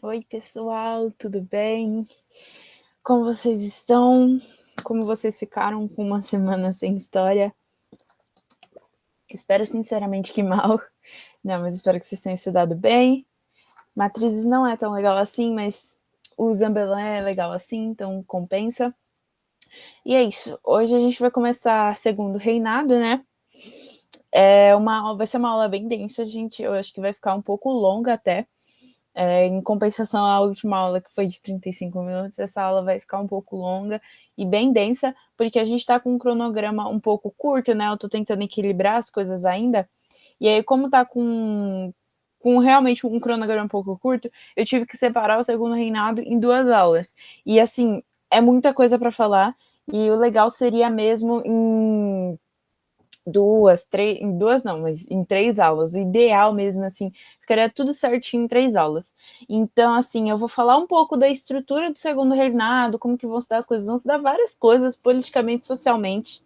Oi, pessoal, tudo bem? Como vocês estão? Como vocês ficaram com uma semana sem história? Espero sinceramente que mal. Não, mas espero que vocês tenham estudado bem. Matrizes não é tão legal assim, mas o Zambellan é legal assim, então compensa. E é isso. Hoje a gente vai começar segundo reinado, né? Vai ser uma aula bem densa, gente. Eu acho que vai ficar um pouco longa até. Em compensação à última aula, que foi de 35 minutos, essa aula vai ficar um pouco longa e bem densa, porque a gente está com um cronograma um pouco curto, né? Eu estou tentando equilibrar as coisas ainda. E aí, como está com realmente um cronograma um pouco curto, eu tive que separar o segundo reinado em 2 aulas. E assim, é muita coisa para falar. E o legal seria mesmo em em duas não, mas em 3 aulas. O ideal mesmo, assim, ficaria tudo certinho em 3 aulas. Então, assim, eu vou falar um pouco da estrutura do segundo reinado, como que vão se dar as coisas, vão se dar várias coisas politicamente, socialmente.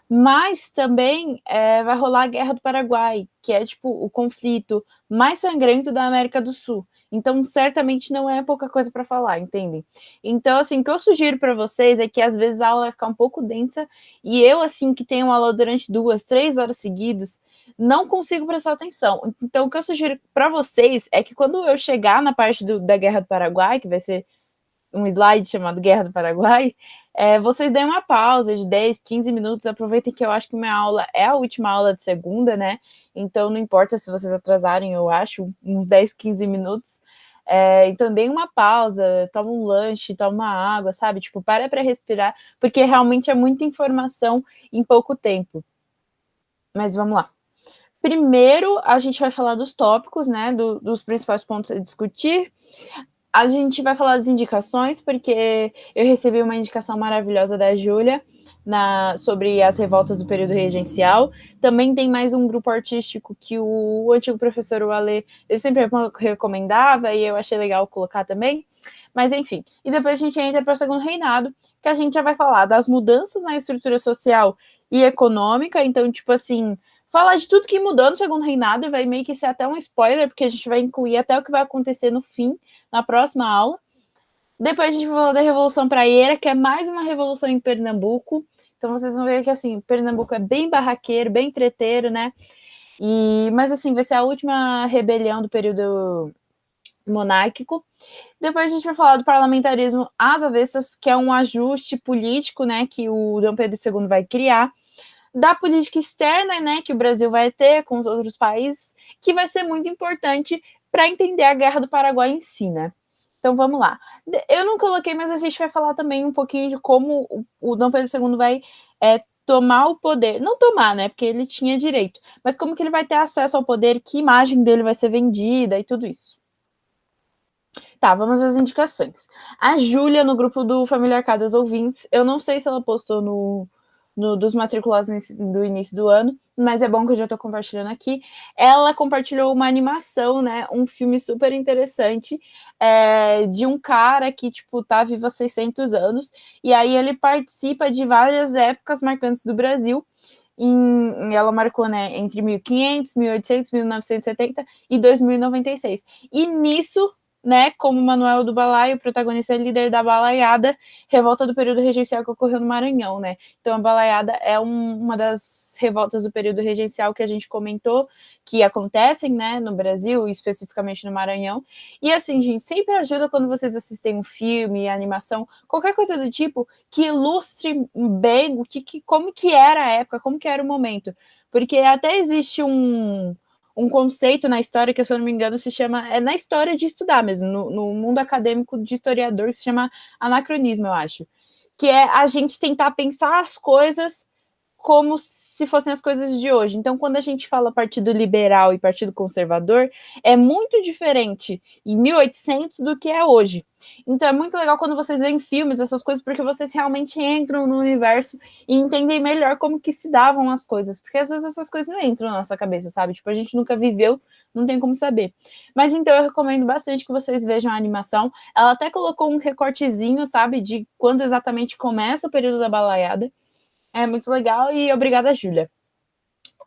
Mas também vai rolar a Guerra do Paraguai, que é tipo o conflito mais sangrento da América do Sul. Então, certamente não é pouca coisa para falar, entendem? Então, assim, o que eu sugiro para vocês é que às vezes a aula vai ficar um pouco densa e eu, assim, que tenho aula durante 2, 3 horas seguidas, não consigo prestar atenção. Então, o que eu sugiro para vocês é que quando eu chegar na parte da Guerra do Paraguai, que vai ser um slide chamado Guerra do Paraguai, vocês deem uma pausa de 10, 15 minutos, aproveitem que eu acho que minha aula é a última aula de segunda, né? Então não importa se vocês atrasarem, eu acho, uns 10, 15 minutos. Então deem uma pausa, toma um lanche, toma uma água, sabe? Tipo, para respirar, porque realmente é muita informação em pouco tempo. Mas vamos lá. Primeiro, a gente vai falar dos tópicos, né? Dos principais pontos a discutir. A gente vai falar das indicações, porque eu recebi uma indicação maravilhosa da Júlia sobre as revoltas do período regencial. Também tem mais um grupo artístico que o antigo professor Ale, ele sempre recomendava e eu achei legal colocar também. Mas enfim, e depois a gente entra para o segundo reinado, que a gente já vai falar das mudanças na estrutura social e econômica. Então, tipo assim, falar de tudo que mudou no segundo reinado, vai meio que ser até um spoiler, porque a gente vai incluir até o que vai acontecer no fim, na próxima aula. Depois a gente vai falar da Revolução Praieira, que é mais uma revolução em Pernambuco. Então vocês vão ver que assim, Pernambuco é bem barraqueiro, bem treteiro, né? Mas assim, vai ser a última rebelião do período monárquico. Depois a gente vai falar do parlamentarismo às avessas, que é um ajuste político, né, que o Dom Pedro II vai criar, da política externa, né, que o Brasil vai ter com os outros países, que vai ser muito importante para entender a Guerra do Paraguai em si, né? Então vamos lá. Eu não coloquei, mas a gente vai falar também um pouquinho de como o Dom Pedro II vai tomar o poder, não tomar, né, porque ele tinha direito, mas como que ele vai ter acesso ao poder, que imagem dele vai ser vendida e tudo isso. Tá, vamos às indicações. A Júlia, no grupo do Família Arcadas Ouvintes, eu não sei se ela postou dos matriculados do início do ano, mas é bom que eu já tô compartilhando aqui. Ela compartilhou uma animação, né, um filme super interessante, de um cara que, tipo, tá vivo há 600 anos, e aí ele participa de várias épocas marcantes do Brasil. Ela marcou, né, entre 1500, 1800, 1970 e 2096. E nisso, né, como Manuel do Balaio, o protagonista é líder da balaiada, revolta do período regencial que ocorreu no Maranhão, né? Então a balaiada é uma das revoltas do período regencial que a gente comentou, que acontecem, né, no Brasil, especificamente no Maranhão. E assim, gente, sempre ajuda quando vocês assistem um filme, animação, qualquer coisa do tipo, que ilustre bem como que era a época, como que era o momento. Porque até existe um conceito na história que, se eu não me engano, se chama... É na história de estudar mesmo, no mundo acadêmico de historiador, que se chama anacronismo, eu acho. Que é a gente tentar pensar as coisas como se fossem as coisas de hoje. Então, quando a gente fala partido liberal e partido conservador, é muito diferente em 1800 do que é hoje. Então, é muito legal quando vocês veem filmes, essas coisas, porque vocês realmente entram no universo e entendem melhor como que se davam as coisas. Porque às vezes essas coisas não entram na nossa cabeça, sabe? Tipo, a gente nunca viveu, não tem como saber. Mas então eu recomendo bastante que vocês vejam a animação. Ela até colocou um recortezinho, sabe, de quando exatamente começa o período da balaiada. É muito legal e obrigada, Júlia.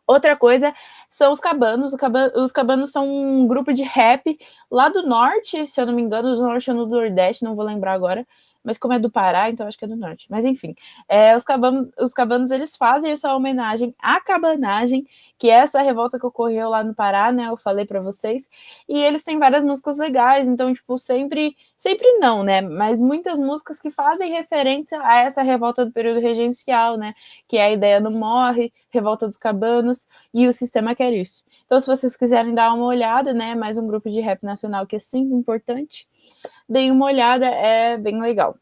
Outra coisa são os cabanos. Os cabanos são um grupo de rap lá do norte, se eu não me engano, do norte ou do nordeste, não vou lembrar agora. Mas como é do Pará, então acho que é do norte. Mas enfim, os cabanos, eles fazem essa homenagem à cabanagem, que é essa revolta que ocorreu lá no Pará, né? Eu falei para vocês. E eles têm várias músicas legais, então, tipo, sempre não, né? Mas muitas músicas que fazem referência a essa revolta do período regencial, né? Que é a ideia do morre, revolta dos cabanos, e o sistema quer isso. Então, se vocês quiserem dar uma olhada, né? Mais um grupo de rap nacional que é sempre importante, deem uma olhada, é bem legal.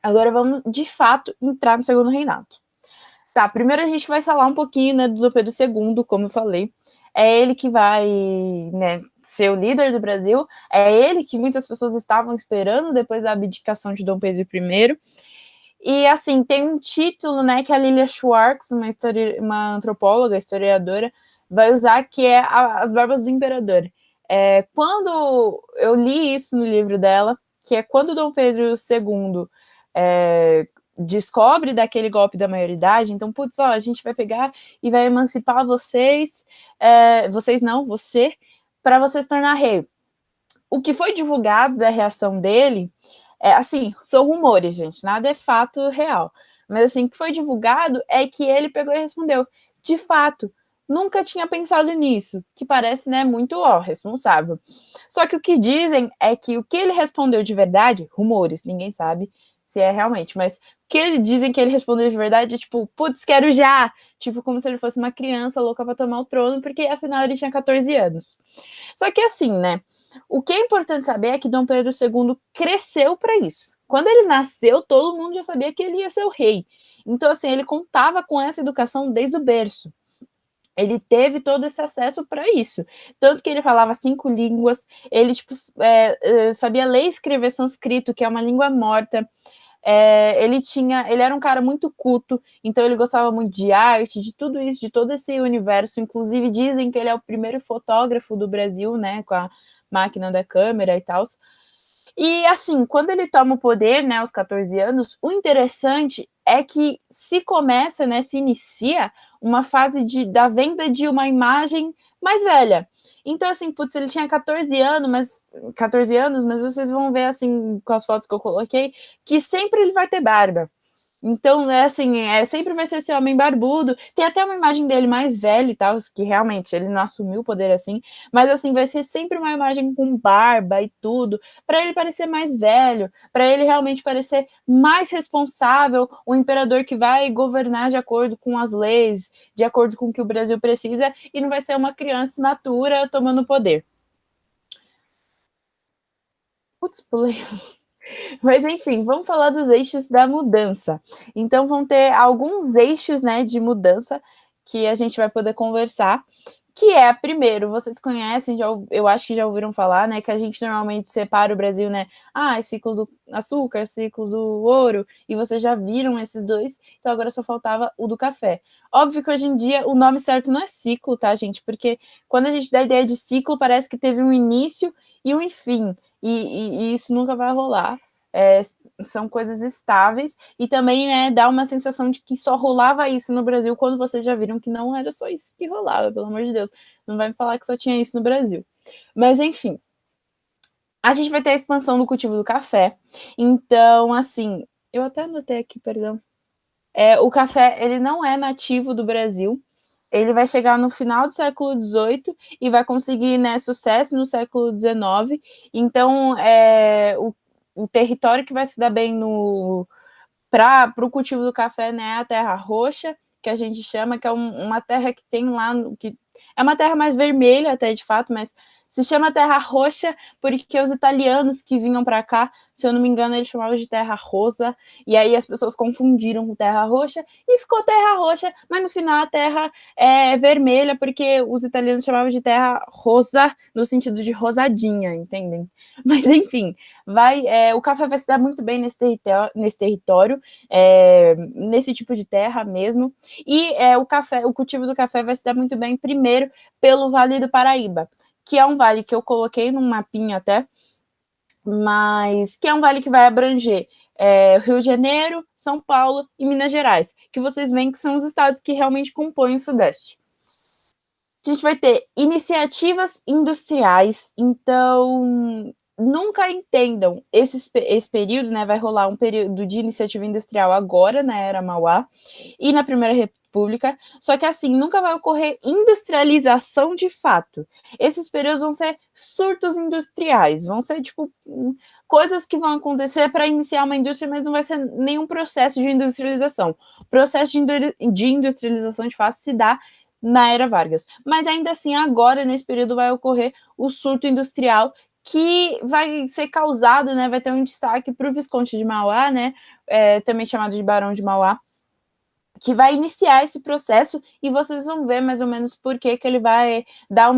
Agora vamos, de fato, entrar no segundo reinado. Tá, primeiro a gente vai falar um pouquinho, né, do Dom Pedro II, como eu falei. É ele que vai, né, ser o líder do Brasil. É ele que muitas pessoas estavam esperando depois da abdicação de Dom Pedro I. E, assim, tem um título, né, que a Lilia Schwartz, uma antropóloga, historiadora, vai usar, que é As Barbas do Imperador. Quando eu li isso no livro dela, que é quando Dom Pedro II descobre daquele golpe da maioridade, então, putz, ó, a gente vai pegar e vai emancipar vocês, você, para você se tornar rei. O que foi divulgado da reação dele, assim, são rumores, gente, nada é fato real, mas assim, o que foi divulgado é que ele pegou e respondeu, de fato, nunca tinha pensado nisso, que parece, né, muito responsável. Só que o que dizem é que o que ele respondeu de verdade, rumores, ninguém sabe se é realmente, mas o que ele dizem que ele respondeu de verdade é tipo, putz, quero já, tipo, como se ele fosse uma criança louca para tomar o trono, porque afinal ele tinha 14 anos. Só que assim, né, o que é importante saber é que Dom Pedro II cresceu para isso. Quando ele nasceu, todo mundo já sabia que ele ia ser o rei. Então, assim, ele contava com essa educação desde o berço. Ele teve todo esse acesso para isso. Tanto que ele falava 5 línguas, ele tipo, sabia ler e escrever sânscrito, que é uma língua morta. Ele era um cara muito culto, então ele gostava muito de arte, de tudo isso, de todo esse universo. Inclusive, dizem que ele é o primeiro fotógrafo do Brasil, né, com a máquina da câmera e tal. E assim, quando ele toma o poder, né, aos 14 anos, o interessante é que se inicia uma fase da venda de uma imagem mais velha. Então, assim, putz, ele tinha 14 anos, mas vocês vão ver, assim, com as fotos que eu coloquei, que sempre ele vai ter barba. Então, sempre vai ser esse homem barbudo. Tem até uma imagem dele mais velho e tal, que realmente ele não assumiu o poder assim, mas assim, vai ser sempre uma imagem com barba e tudo, para ele parecer mais velho, para ele realmente parecer mais responsável, um imperador que vai governar de acordo com as leis, de acordo com o que o Brasil precisa, e não vai ser uma criança imatura tomando poder. Putz, pulei. Mas enfim, vamos falar dos eixos da mudança. Então vão ter alguns eixos, né, de mudança que a gente vai poder conversar, que é, primeiro, vocês conhecem, eu acho que já ouviram falar, né, que a gente normalmente separa o Brasil, né, ciclo do açúcar, ciclo do ouro, e vocês já viram esses dois, então agora só faltava o do café. Óbvio que hoje em dia o nome certo não é ciclo, tá, gente, porque quando a gente dá a ideia de ciclo, parece que teve um início e um fim, e isso nunca vai rolar. São coisas estáveis e também, né, dá uma sensação de que só rolava isso no Brasil, quando vocês já viram que não era só isso que rolava, pelo amor de Deus, não vai me falar que só tinha isso no Brasil. Mas enfim, a gente vai ter a expansão do cultivo do café. Então, assim, eu até anotei aqui, perdão. O café, ele não é nativo do Brasil. Ele vai chegar no final do século XVIII e vai conseguir, né, sucesso no século XIX. Então, o território que vai se dar bem para o cultivo do café, né, a terra roxa, que a gente chama, que é uma terra que tem lá, que é uma terra mais vermelha até de fato, mas se chama terra roxa porque os italianos que vinham para cá, se eu não me engano, eles chamavam de terra rosa, e aí as pessoas confundiram com terra roxa e ficou terra roxa, mas no final a terra é vermelha porque os italianos chamavam de terra rosa no sentido de rosadinha, entendem? Mas enfim, o café vai se dar muito bem nesse território, nesse tipo de terra mesmo, e o cultivo do café vai se dar muito bem primeiro pelo Vale do Paraíba, que é um vale que eu coloquei num mapinha até, mas que é um vale que vai abranger Rio de Janeiro, São Paulo e Minas Gerais, que vocês veem que são os estados que realmente compõem o Sudeste. A gente vai ter iniciativas industriais, então nunca entendam esse período, né? Vai rolar um período de iniciativa industrial agora na Era Mauá e na Primeira República, só que assim, nunca vai ocorrer industrialização de fato. Esses períodos vão ser surtos industriais, vão ser tipo coisas que vão acontecer para iniciar uma indústria, mas não vai ser nenhum processo de industrialização. O processo de industrialização de fato se dá na Era Vargas. Mas ainda assim, agora, nesse período, vai ocorrer o surto industrial que vai ser causado, né? Vai ter um destaque para o Visconde de Mauá, né? Também chamado de Barão de Mauá, que vai iniciar esse processo e vocês vão ver mais ou menos por que ele vai dar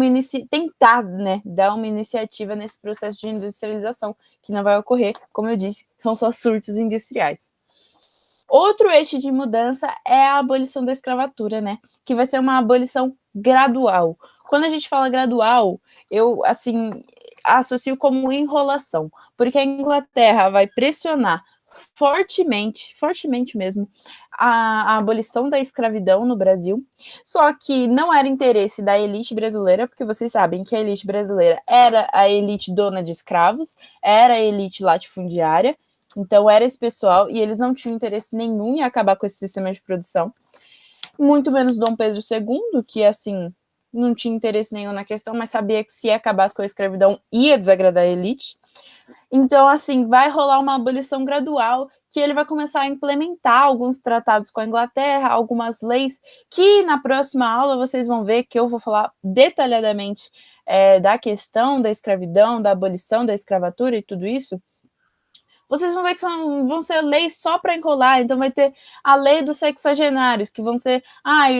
tentar, né, dar uma iniciativa nesse processo de industrialização, que não vai ocorrer, como eu disse, são só surtos industriais. Outro eixo de mudança é a abolição da escravatura, né? Que vai ser uma abolição gradual. Quando a gente fala gradual, eu, assim, associo como enrolação, porque a Inglaterra vai pressionar fortemente, fortemente mesmo, a abolição da escravidão no Brasil, só que não era interesse da elite brasileira, porque vocês sabem que a elite brasileira era a elite dona de escravos, era a elite latifundiária, então era esse pessoal, e eles não tinham interesse nenhum em acabar com esse sistema de produção, muito menos Dom Pedro II, que assim, não tinha interesse nenhum na questão, mas sabia que se acabasse com a escravidão ia desagradar a elite. Então, assim, vai rolar uma abolição gradual, que ele vai começar a implementar alguns tratados com a Inglaterra, algumas leis, que na próxima aula vocês vão ver que eu vou falar detalhadamente da questão da escravidão, da abolição da escravatura e tudo isso. Vocês vão ver que vão ser leis só para enrolar, então vai ter a lei dos sexagenários, que vão ser,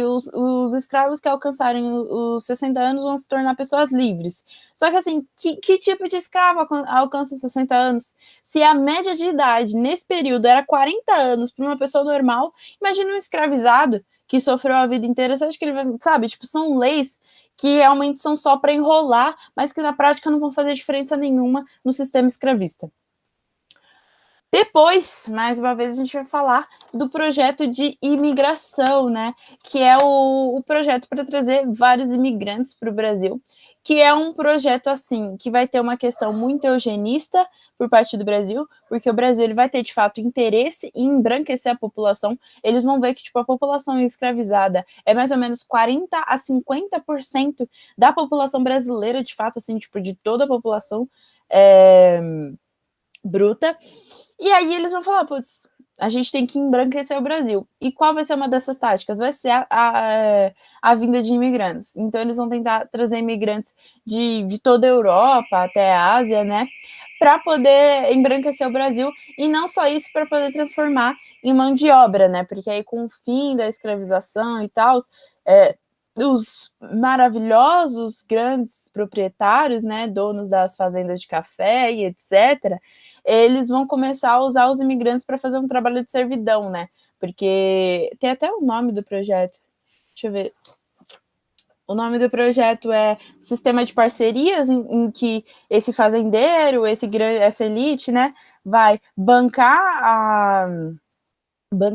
os escravos que alcançarem os 60 anos vão se tornar pessoas livres. Só que assim, que tipo de escravo alcança os 60 anos? Se a média de idade nesse período era 40 anos para uma pessoa normal, imagina um escravizado que sofreu a vida inteira, você acha que ele vai, sabe, tipo, são leis que realmente são só para enrolar, mas que na prática não vão fazer diferença nenhuma no sistema escravista. Depois, mais uma vez, a gente vai falar do projeto de imigração, né? Que é o projeto para trazer vários imigrantes para o Brasil, que é um projeto, assim, que vai ter uma questão muito eugenista por parte do Brasil, porque o Brasil ele vai ter, de fato, interesse em embranquecer a população. Eles vão ver que, tipo, a população escravizada é mais ou menos 40 a 50% da população brasileira, de fato, assim, tipo, de toda a população bruta. E aí eles vão falar, putz, a gente tem que embranquecer o Brasil. E qual vai ser uma dessas táticas? Vai ser a vinda de imigrantes. Então eles vão tentar trazer imigrantes de toda a Europa até a Ásia, né? Para poder embranquecer o Brasil. E não só isso, para poder transformar em mão de obra, né? Porque aí com o fim da escravização e tal, os maravilhosos grandes proprietários, né, donos das fazendas de café e etc., eles vão começar a usar os imigrantes para fazer um trabalho de servidão, né? Porque tem até o nome do projeto. Deixa eu ver. O nome do projeto é Sistema de Parcerias, em que esse fazendeiro, essa elite, né, vai bancar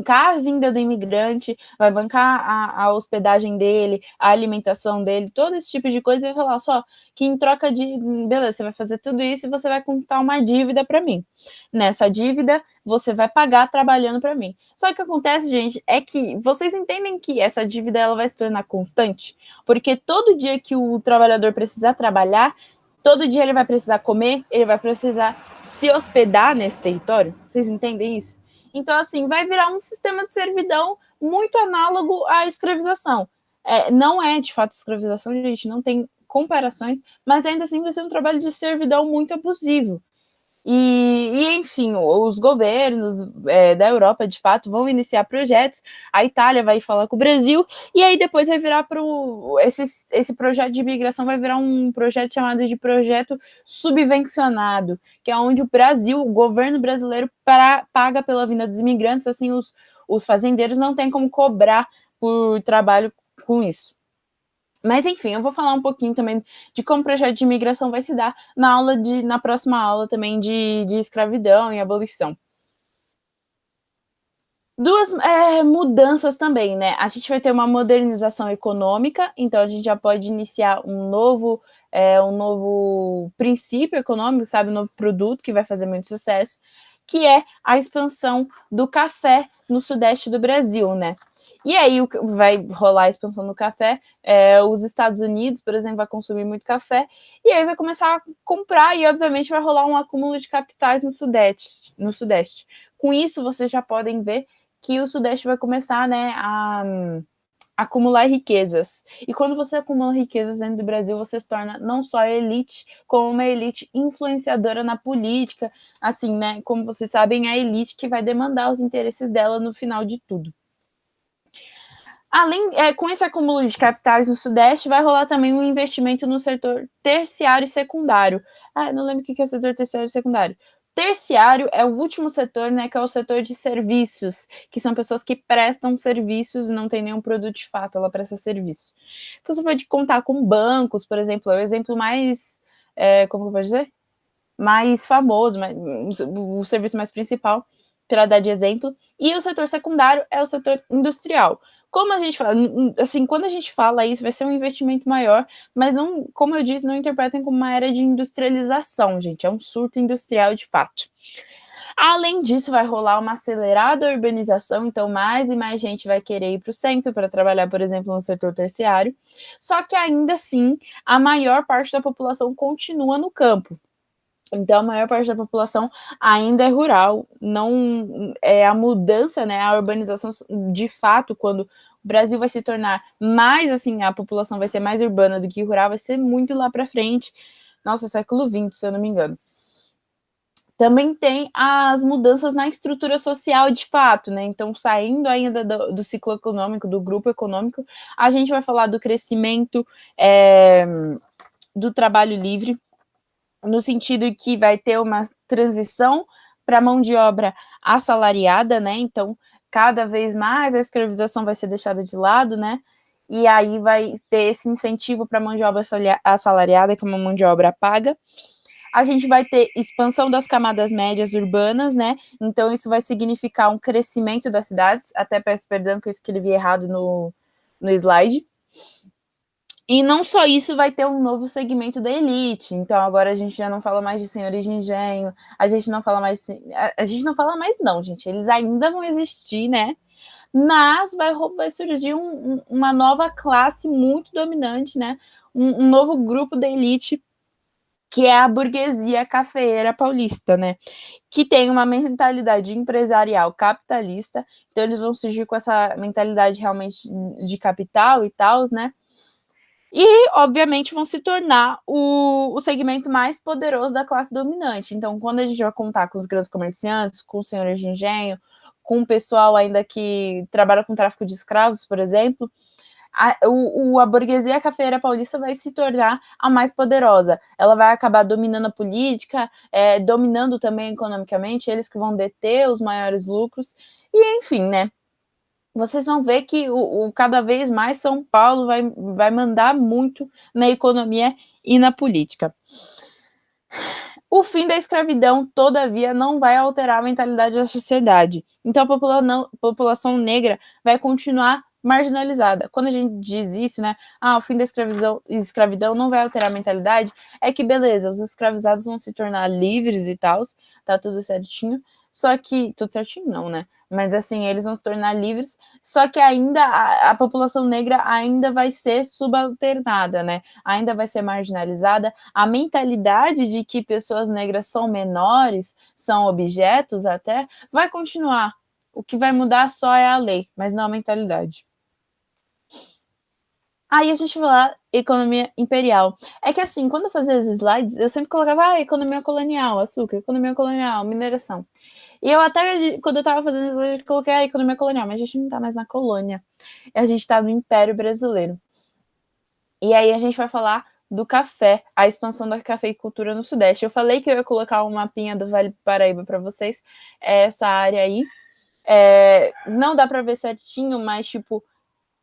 a vinda do imigrante, vai bancar a hospedagem dele, a alimentação dele, todo esse tipo de coisa, e vai falar só que em troca de, beleza, você vai fazer tudo isso e você vai contar uma dívida para mim. Nessa dívida, você vai pagar trabalhando para mim. Só que o que acontece, gente, é que vocês entendem que essa dívida ela vai se tornar constante, porque todo dia que o trabalhador precisar trabalhar, todo dia ele vai precisar comer, ele vai precisar se hospedar nesse território. Vocês entendem isso? Então, assim, vai virar um sistema de servidão muito análogo à escravização. Não é, de fato, escravização, gente, não tem comparações, mas ainda assim vai ser um trabalho de servidão muito abusivo. Enfim, os governos da Europa, de fato, vão iniciar projetos, a Itália vai falar com o Brasil, e aí depois vai virar para esse projeto de imigração vai virar um projeto chamado de projeto subvencionado, que é onde o Brasil, o governo brasileiro, paga pela vinda dos imigrantes, assim, os fazendeiros não têm como cobrar por trabalho com isso. Mas, enfim, eu vou falar um pouquinho também de como o projeto de imigração vai se dar na próxima aula também de escravidão e abolição. Duas mudanças também, né? A gente vai ter uma modernização econômica, então a gente já pode iniciar um novo princípio econômico, sabe? Um novo produto que vai fazer muito sucesso, que é a expansão do café no sudeste do Brasil, né? E aí vai rolar a expansão do café, os Estados Unidos, por exemplo, vai consumir muito café, e aí vai começar a comprar, e obviamente vai rolar um acúmulo de capitais no Sudeste. Com isso, vocês já podem ver que o Sudeste vai começar, né, a acumular riquezas. E quando você acumula riquezas dentro do Brasil, você se torna não só elite, como uma elite influenciadora na política, assim, né, como vocês sabem, é a elite que vai demandar os interesses dela no final de tudo. Além, com esse acúmulo de capitais no Sudeste, vai rolar também um investimento no setor terciário e secundário. Não lembro o que é setor terciário e secundário. Terciário é o último setor, né, que é o setor de serviços, que são pessoas que prestam serviços e não tem nenhum produto de fato, ela presta serviço. Então você pode contar com bancos, por exemplo, é o exemplo mais, como eu posso dizer? Mais famoso, o serviço mais principal, para dar de exemplo. E o setor secundário é o setor industrial. Como a gente fala, assim, quando a gente fala isso, vai ser um investimento maior, mas não, como eu disse, não interpretem como uma era de industrialização, gente, é um surto industrial de fato. Além disso, vai rolar uma acelerada urbanização, então mais e mais gente vai querer ir para o centro para trabalhar, por exemplo, no setor terciário. Só que ainda assim, a maior parte da população continua no campo. Então, a maior parte da população ainda é rural, não é a mudança, né, a urbanização de fato, quando o Brasil vai se tornar mais, assim, a população vai ser mais urbana do que rural, vai ser muito lá para frente, nossa, século XX, se eu não me engano. Também tem as mudanças na estrutura social de fato, né? Então, saindo ainda do ciclo econômico, do grupo econômico, a gente vai falar do crescimento do trabalho livre, no sentido que vai ter uma transição para mão de obra assalariada, né? Então, cada vez mais a escravização vai ser deixada de lado, né? E aí vai ter esse incentivo para mão de obra assalariada, que é uma mão de obra paga. A gente vai ter expansão das camadas médias urbanas, né? Então, isso vai significar um crescimento das cidades. Até peço perdão que eu escrevi errado no slide. E não só isso, vai ter um novo segmento da elite. Então, agora a gente já não fala mais de senhores de engenho, a gente não fala mais. A gente não fala mais, não, gente. Eles ainda vão existir, né? Mas vai surgir uma nova classe muito dominante, né? Um novo grupo da elite, que é a burguesia cafeeira paulista, né? Que tem uma mentalidade empresarial capitalista. Então, eles vão surgir com essa mentalidade realmente de capital e tal, né? E, obviamente, vão se tornar o segmento mais poderoso da classe dominante. Então, quando a gente vai contar com os grandes comerciantes, com os senhores de engenho, com o pessoal ainda que trabalha com tráfico de escravos, por exemplo, a burguesia cafeeira paulista vai se tornar a mais poderosa. Ela vai acabar dominando a política, dominando também economicamente, eles que vão deter os maiores lucros. E, enfim, né? Vocês vão ver que cada vez mais São Paulo vai mandar muito na economia e na política. O fim da escravidão, todavia, não vai alterar a mentalidade da sociedade. Então, a população negra vai continuar marginalizada. Quando a gente diz isso, né? O fim da escravidão não vai alterar a mentalidade, é que beleza, os escravizados vão se tornar livres e tal, tá tudo certinho. Só que, tudo certinho não, né? Mas assim, eles vão se tornar livres, só que ainda a população negra ainda vai ser subalternada, né? Ainda vai ser marginalizada. A mentalidade de que pessoas negras são menores, são objetos até, vai continuar. O que vai mudar só é a lei, mas não a mentalidade. Aí a gente vai lá, economia imperial. É que assim, quando eu fazia os slides, eu sempre colocava economia colonial, açúcar, economia colonial, mineração. E eu até, quando eu tava fazendo isso, eu coloquei a economia colonial, mas a gente não tá mais na colônia. A gente tá no Império Brasileiro. E aí a gente vai falar do café, a expansão da cafeicultura no Sudeste. Eu falei que eu ia colocar um mapinha do Vale do Paraíba para vocês, essa área aí. Não dá para ver certinho, mas, tipo,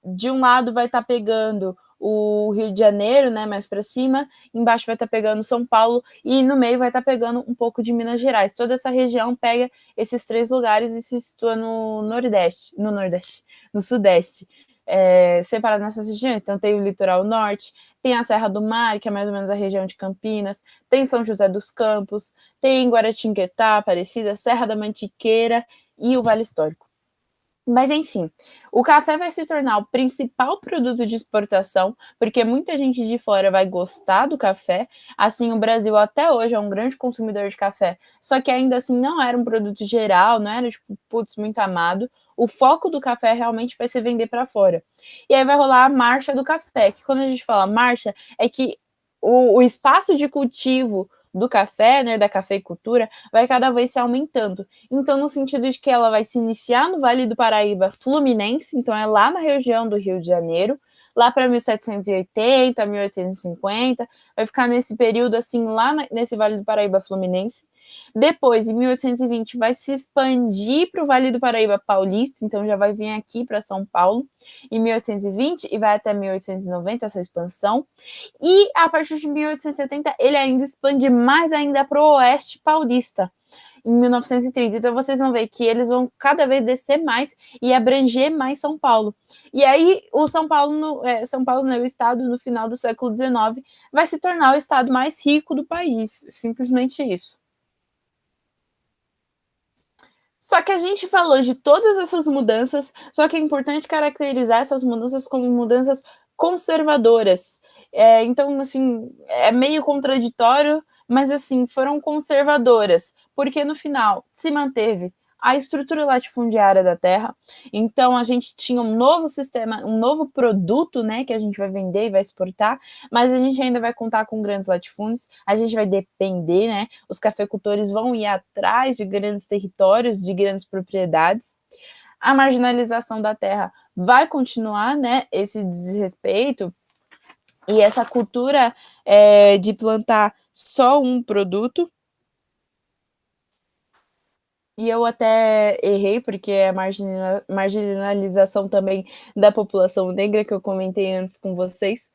de um lado vai estar pegando o Rio de Janeiro, né, mais para cima, embaixo vai estar pegando São Paulo e no meio vai estar pegando um pouco de Minas Gerais. Toda essa região pega esses 3 lugares e se situa no Sudeste, separado nessas regiões. Então tem o litoral norte, tem a Serra do Mar, que é mais ou menos a região de Campinas, tem São José dos Campos, tem Guaratinguetá, Aparecida, Serra da Mantiqueira e o Vale Histórico. Mas, enfim, o café vai se tornar o principal produto de exportação, porque muita gente de fora vai gostar do café. Assim, o Brasil até hoje é um grande consumidor de café, só que ainda assim não era um produto geral, não era, tipo, putz, muito amado. O foco do café realmente vai ser vender para fora. E aí vai rolar a marcha do café, que quando a gente fala marcha, é que o espaço de cultivo do café, né, da cafeicultura, vai cada vez se aumentando. Então, no sentido de que ela vai se iniciar no Vale do Paraíba Fluminense, então é lá na região do Rio de Janeiro, lá para 1780, 1850, vai ficar nesse período assim, lá nesse Vale do Paraíba Fluminense. Depois, em 1820, vai se expandir para o Vale do Paraíba Paulista, então já vai vir aqui para São Paulo, em 1820 e vai até 1890 essa expansão. E a partir de 1870, ele ainda expande mais ainda para o oeste paulista, em 1930. Então vocês vão ver que eles vão cada vez descer mais e abranger mais São Paulo. E aí o São Paulo, né, o estado no final do século XIX, vai se tornar o estado mais rico do país. Simplesmente isso. Só que a gente falou de todas essas mudanças, só que é importante caracterizar essas mudanças como mudanças conservadoras. Então, assim, é meio contraditório, mas, assim, foram conservadoras, porque no final se manteve a estrutura latifundiária da terra, então a gente tinha um novo sistema, um novo produto, né, que a gente vai vender e vai exportar, mas a gente ainda vai contar com grandes latifúndios, a gente vai depender, né, os cafeicultores vão ir atrás de grandes territórios, de grandes propriedades, a marginalização da terra vai continuar, né, esse desrespeito e essa cultura de plantar só um produto. E eu até errei, porque é a marginalização também da população negra, que eu comentei antes com vocês.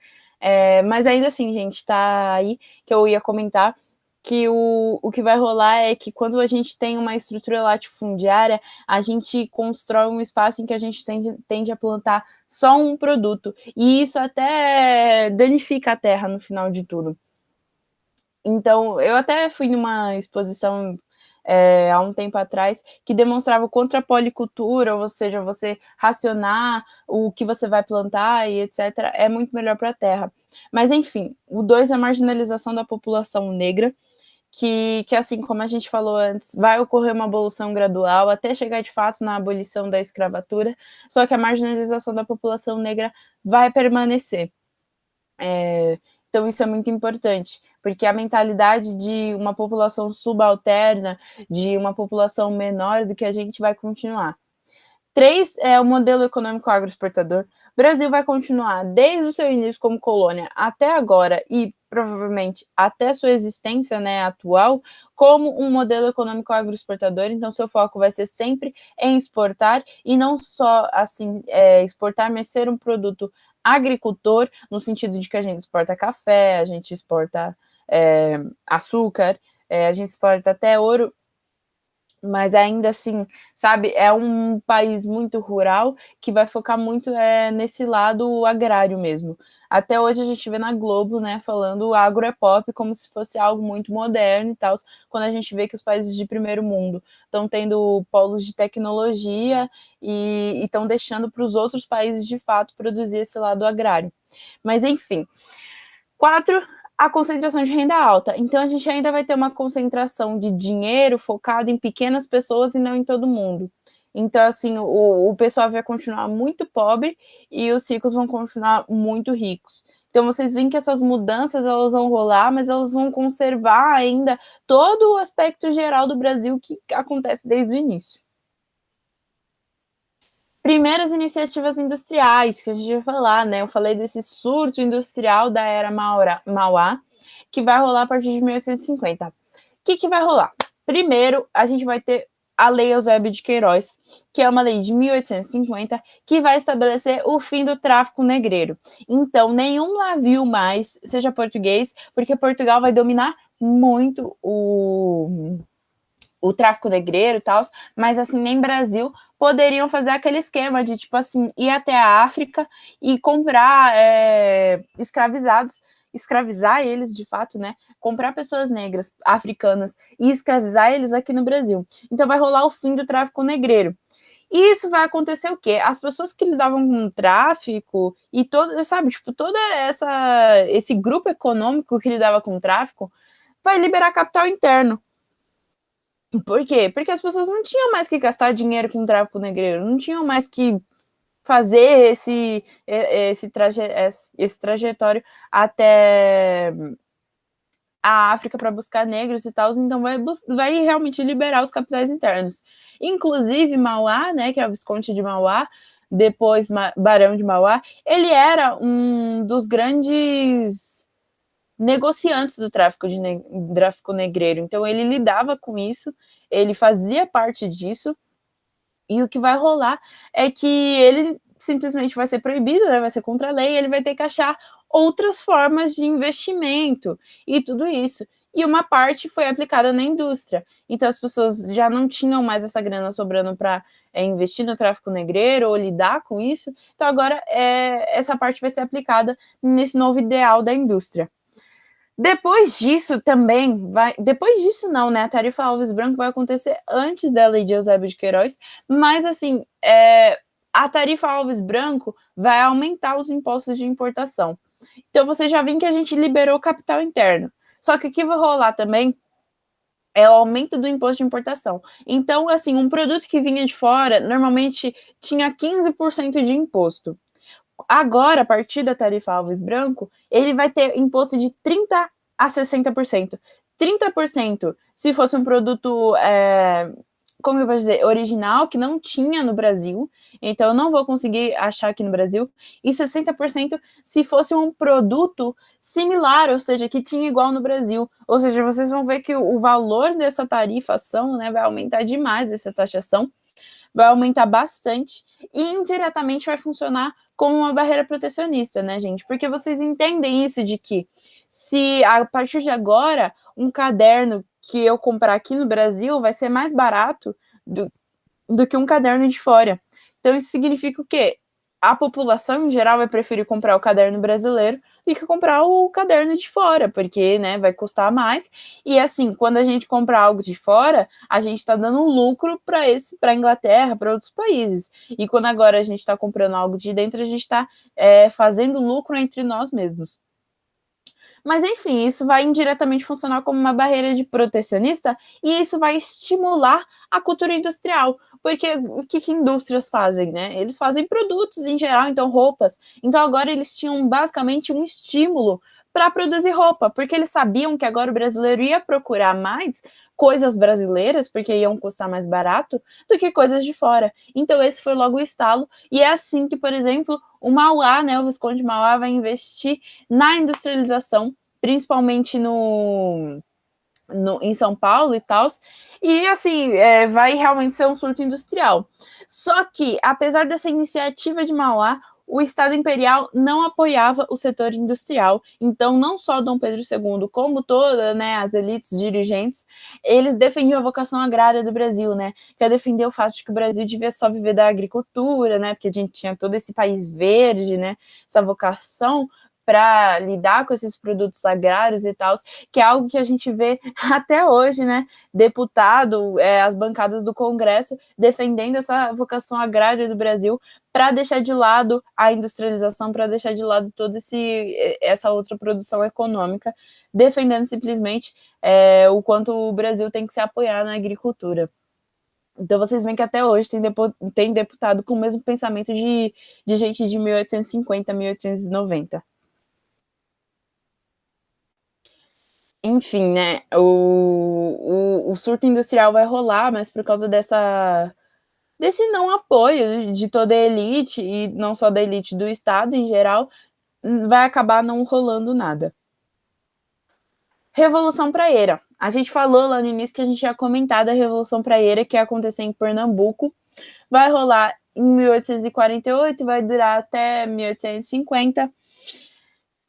Mas ainda assim, gente, está aí que eu ia comentar que o que vai rolar é que quando a gente tem uma estrutura latifundiária, a gente constrói um espaço em que a gente tende a plantar só um produto. E isso até danifica a terra no final de tudo. Então, eu até fui numa exposição há um tempo atrás que demonstrava contra a policultura, ou seja, você racionar o que você vai plantar e etc., é muito melhor para a terra. Mas, enfim, o 2 é a marginalização da população negra, que assim como a gente falou antes, vai ocorrer uma abolição gradual até chegar de fato na abolição da escravatura, só que a marginalização da população negra vai permanecer. Então, isso é muito importante, porque a mentalidade de uma população subalterna, de uma população menor do que a gente vai continuar. 3 é o modelo econômico agroexportador. O Brasil vai continuar desde o seu início como colônia até agora e provavelmente até sua existência, né, atual, como um modelo econômico agroexportador. Então, seu foco vai ser sempre em exportar e não só assim exportar, mas ser um produto agricultor, no sentido de que a gente exporta café, a gente exporta açúcar, a gente exporta até ouro, mas ainda assim, sabe, é um país muito rural que vai focar muito nesse lado agrário mesmo. Até hoje a gente vê na Globo, né, falando o agro é pop como se fosse algo muito moderno e tal, quando a gente vê que os países de primeiro mundo estão tendo polos de tecnologia e estão deixando para os outros países de fato produzir esse lado agrário. Mas enfim, 4, a concentração de renda alta. Então, a gente ainda vai ter uma concentração de dinheiro focado em pequenas pessoas e não em todo mundo. Então, assim, o pessoal vai continuar muito pobre e os ricos vão continuar muito ricos. Então, vocês veem que essas mudanças elas vão rolar, mas elas vão conservar ainda todo o aspecto geral do Brasil que acontece desde o início. Primeiras iniciativas industriais que a gente vai falar, né? Eu falei desse surto industrial da era Mauá, que vai rolar a partir de 1850. O que vai rolar? Primeiro, a gente vai ter a Lei Eusébio de Queiroz, que é uma lei de 1850, que vai estabelecer o fim do tráfico negreiro. Então, nenhum navio mais seja português, porque Portugal vai dominar muito o tráfico negreiro e tal, mas assim, nem Brasil poderiam fazer aquele esquema de, tipo assim, ir até a África e comprar escravizados, escravizar eles de fato, né? Comprar pessoas negras, africanas e escravizar eles aqui no Brasil. Então vai rolar o fim do tráfico negreiro. E isso vai acontecer o quê? As pessoas que lidavam com o tráfico e todo, sabe, tipo, toda esse grupo econômico que lidava com o tráfico vai liberar capital interno. Por quê? Porque as pessoas não tinham mais que gastar dinheiro com tráfico negreiro, não tinham mais que fazer esse trajetório até a África para buscar negros e tal, então vai realmente liberar os capitais internos. Inclusive, Mauá, né, que é o Visconde de Mauá, depois Barão de Mauá, ele era um dos grandes negociantes do tráfico negreiro. Então, ele lidava com isso, ele fazia parte disso, e o que vai rolar é que ele simplesmente vai ser proibido, né, vai ser contra a lei, e ele vai ter que achar outras formas de investimento e tudo isso. E uma parte foi aplicada na indústria. Então as pessoas já não tinham mais essa grana sobrando para investir no tráfico negreiro ou lidar com isso. Então agora essa parte vai ser aplicada nesse novo ideal da indústria. Depois disso também vai. Depois disso, não, né? A tarifa Alves Branco vai acontecer antes da lei de Eusébio de Queiroz, mas assim, a tarifa Alves Branco vai aumentar os impostos de importação. Então você já viu que a gente liberou capital interno. Só que o que vai rolar também é o aumento do imposto de importação. Então, assim, um produto que vinha de fora normalmente tinha 15% de imposto. Agora, a partir da tarifa Alves Branco, ele vai ter imposto de 30% a 60%. 30% se fosse um produto, como eu vou dizer, original, que não tinha no Brasil, então eu não vou conseguir achar aqui no Brasil, e 60% se fosse um produto similar, ou seja, que tinha igual no Brasil. Ou seja, vocês vão ver que o valor dessa tarifação, né, vai aumentar demais, essa taxação, vai aumentar bastante e indiretamente vai funcionar como uma barreira protecionista, né, gente? Porque vocês entendem isso de que se a partir de agora um caderno que eu comprar aqui no Brasil vai ser mais barato do que um caderno de fora. Então isso significa o quê? A população em geral vai preferir comprar o caderno brasileiro do que comprar o caderno de fora, porque, né, vai custar mais. E assim, quando a gente compra algo de fora, a gente está dando lucro para a Inglaterra, para outros países. E quando agora a gente está comprando algo de dentro, a gente está fazendo lucro entre nós mesmos. Mas enfim, isso vai indiretamente funcionar como uma barreira de protecionista e isso vai estimular a cultura industrial. Porque o que indústrias fazem, né? Eles fazem produtos em geral, então roupas. Então agora eles tinham basicamente um estímulo para produzir roupa, porque eles sabiam que agora o brasileiro ia procurar mais coisas brasileiras, porque iam custar mais barato, do que coisas de fora. Então esse foi logo o estalo, e é assim que, por exemplo, o Mauá, né, o Visconde de Mauá vai investir na industrialização, principalmente em São Paulo e tal, e assim, vai realmente ser um surto industrial. Só que, apesar dessa iniciativa de Mauá, o Estado Imperial não apoiava o setor industrial. Então, não só Dom Pedro II, como todas, né, as elites dirigentes, eles defendiam a vocação agrária do Brasil, né, que é defender o fato de que o Brasil devia só viver da agricultura, né, porque a gente tinha todo esse país verde, né, essa vocação para lidar com esses produtos agrários e tal, que é algo que a gente vê até hoje, né? Deputado, as bancadas do Congresso defendendo essa vocação agrária do Brasil para deixar de lado a industrialização, para deixar de lado toda essa outra produção econômica, defendendo simplesmente o quanto o Brasil tem que se apoiar na agricultura. Então vocês veem que até hoje tem deputado com o mesmo pensamento de gente de 1850, 1890. Enfim, né? O surto industrial vai rolar, mas por causa desse não apoio de toda a elite, e não só da elite do Estado em geral, vai acabar não rolando nada. Revolução Praieira. A gente falou lá no início que a gente tinha comentado a Revolução Praieira que ia acontecer em Pernambuco. Vai rolar em 1848 e vai durar até 1850.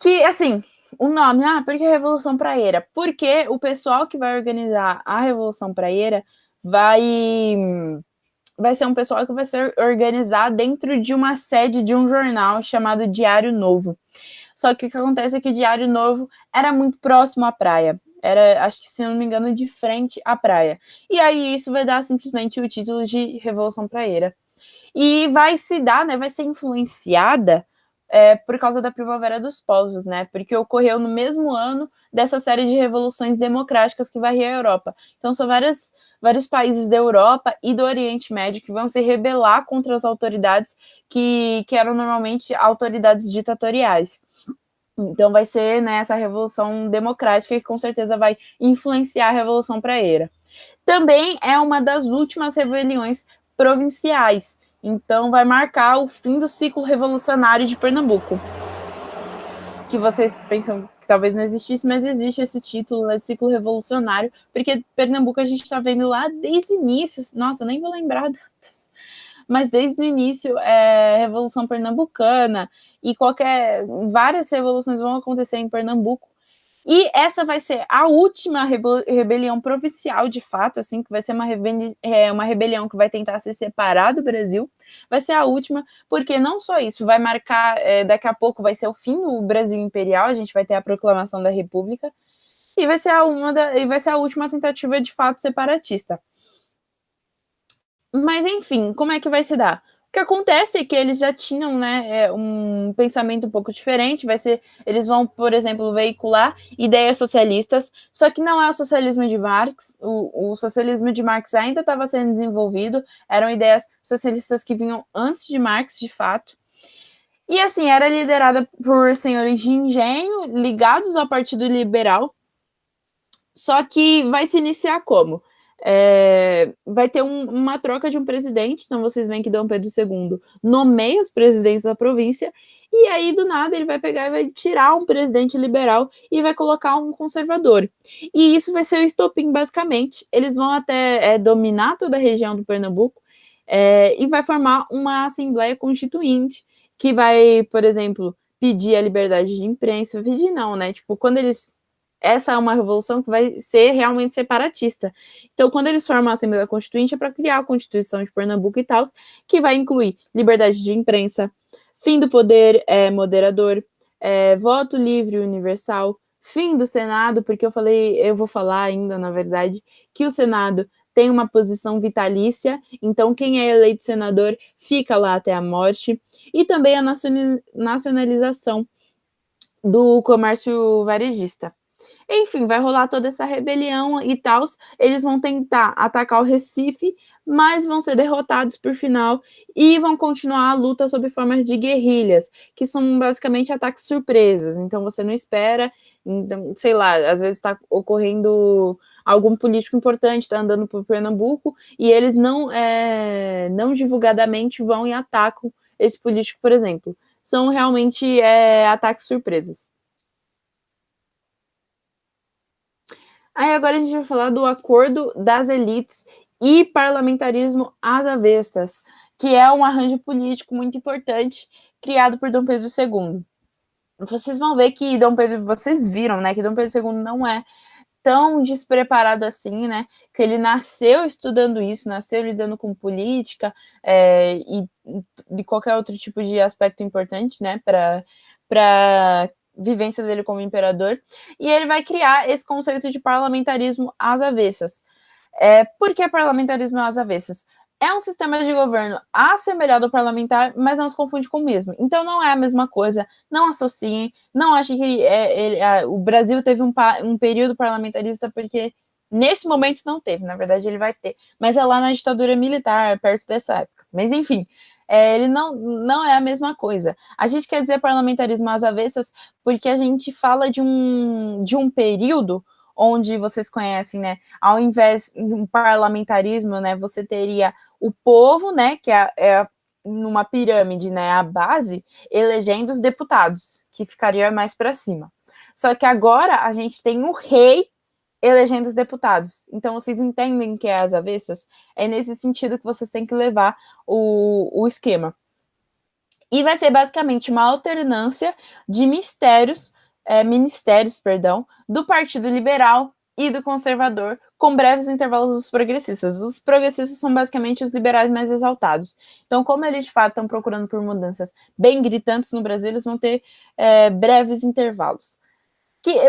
Que, assim, o nome, por que Revolução Praieira? Porque o pessoal que vai organizar a Revolução Praieira vai ser um pessoal que vai ser organizado dentro de uma sede de um jornal chamado Diário Novo. Só que o que acontece é que o Diário Novo era muito próximo à praia. Era, acho que, se não me engano, de frente à praia. E aí isso vai dar simplesmente o título de Revolução Praieira. E vai se dar, né, vai ser influenciada por causa da Primavera dos Povos, né? Porque ocorreu no mesmo ano dessa série de revoluções democráticas que varria a Europa. Então são vários países da Europa e do Oriente Médio que vão se rebelar contra as autoridades que eram normalmente autoridades ditatoriais. Então vai ser, né, essa revolução democrática que com certeza vai influenciar a Revolução Praieira. Também é uma das últimas rebeliões provinciais. Então vai marcar o fim do ciclo revolucionário de Pernambuco. Que vocês pensam que talvez não existisse, mas existe esse título, esse ciclo revolucionário, porque Pernambuco a gente está vendo lá desde o início. Nossa, nem vou lembrar datas. Mas desde o início, Revolução Pernambucana e várias revoluções vão acontecer em Pernambuco. E essa vai ser a última rebelião provincial, de fato, assim, que vai ser uma rebelião que vai tentar se separar do Brasil. Vai ser a última, porque não só isso, vai marcar, daqui a pouco vai ser o fim do Brasil Imperial, a gente vai ter a proclamação da República, e vai ser a última tentativa de fato separatista. Mas, enfim, como é que vai se dar? O que acontece é que eles já tinham, né, um pensamento um pouco diferente, eles vão, por exemplo, veicular ideias socialistas, só que não é o socialismo de Marx, o socialismo de Marx ainda estava sendo desenvolvido, eram ideias socialistas que vinham antes de Marx, de fato, e assim, era liderada por senhores de engenho, ligados ao Partido Liberal, só que vai se iniciar como? Vai ter uma troca de um presidente, então vocês veem que Dom Pedro II nomeia os presidentes da província, e aí do nada ele vai pegar e vai tirar um presidente liberal e vai colocar um conservador. E isso vai ser o estopim, basicamente. Eles vão até dominar toda a região do Pernambuco e vai formar uma Assembleia Constituinte que vai, por exemplo, pedir a liberdade de imprensa, pedir não, né? Tipo, essa é uma revolução que vai ser realmente separatista. Então, quando eles formam a Assembleia Constituinte, é para criar a Constituição de Pernambuco e tal, que vai incluir liberdade de imprensa, fim do poder moderador, voto livre e universal, fim do Senado, porque eu vou falar ainda, na verdade, que o Senado tem uma posição vitalícia, então quem é eleito senador fica lá até a morte, e também a nacionalização do comércio varejista. Enfim, vai rolar toda essa rebelião e tal. Eles vão tentar atacar o Recife, mas vão ser derrotados por final e vão continuar a luta sob formas de guerrilhas, que são basicamente ataques surpresas. Então você não espera, então, sei lá, às vezes está ocorrendo algum político importante, está andando por Pernambuco, e eles não divulgadamente vão e atacam esse político, por exemplo. São realmente ataques surpresas. Aí agora a gente vai falar do acordo das elites e parlamentarismo às avessas, que é um arranjo político muito importante criado por Dom Pedro II. Vocês vão ver que vocês viram, né, que Dom Pedro II não é tão despreparado assim, né, que ele nasceu estudando isso, nasceu lidando com política e de qualquer outro tipo de aspecto importante, né, para vivência dele como imperador, e ele vai criar esse conceito de parlamentarismo às avessas. Por que parlamentarismo às avessas? É um sistema de governo assemelhado ao parlamentar, mas não se confunde com o mesmo. Então não é a mesma coisa, não associem, não achem que o Brasil teve um período parlamentarista, porque nesse momento não teve, na verdade ele vai ter, mas é lá na ditadura militar, perto dessa época. Mas enfim, ele não é a mesma coisa. A gente quer dizer parlamentarismo às avessas porque a gente fala de um período onde vocês conhecem, né, ao invés de um parlamentarismo, né, você teria o povo, né, que é numa pirâmide, né, a base, elegendo os deputados, que ficaria mais para cima. Só que agora a gente tem o rei elegendo os deputados. Então, vocês entendem que é às avessas? É nesse sentido que vocês têm que levar o esquema. E vai ser basicamente uma alternância de ministérios, do Partido Liberal e do Conservador, com breves intervalos dos progressistas. Os progressistas são basicamente os liberais mais exaltados. Então, como eles de fato estão procurando por mudanças bem gritantes no Brasil, eles vão ter breves intervalos.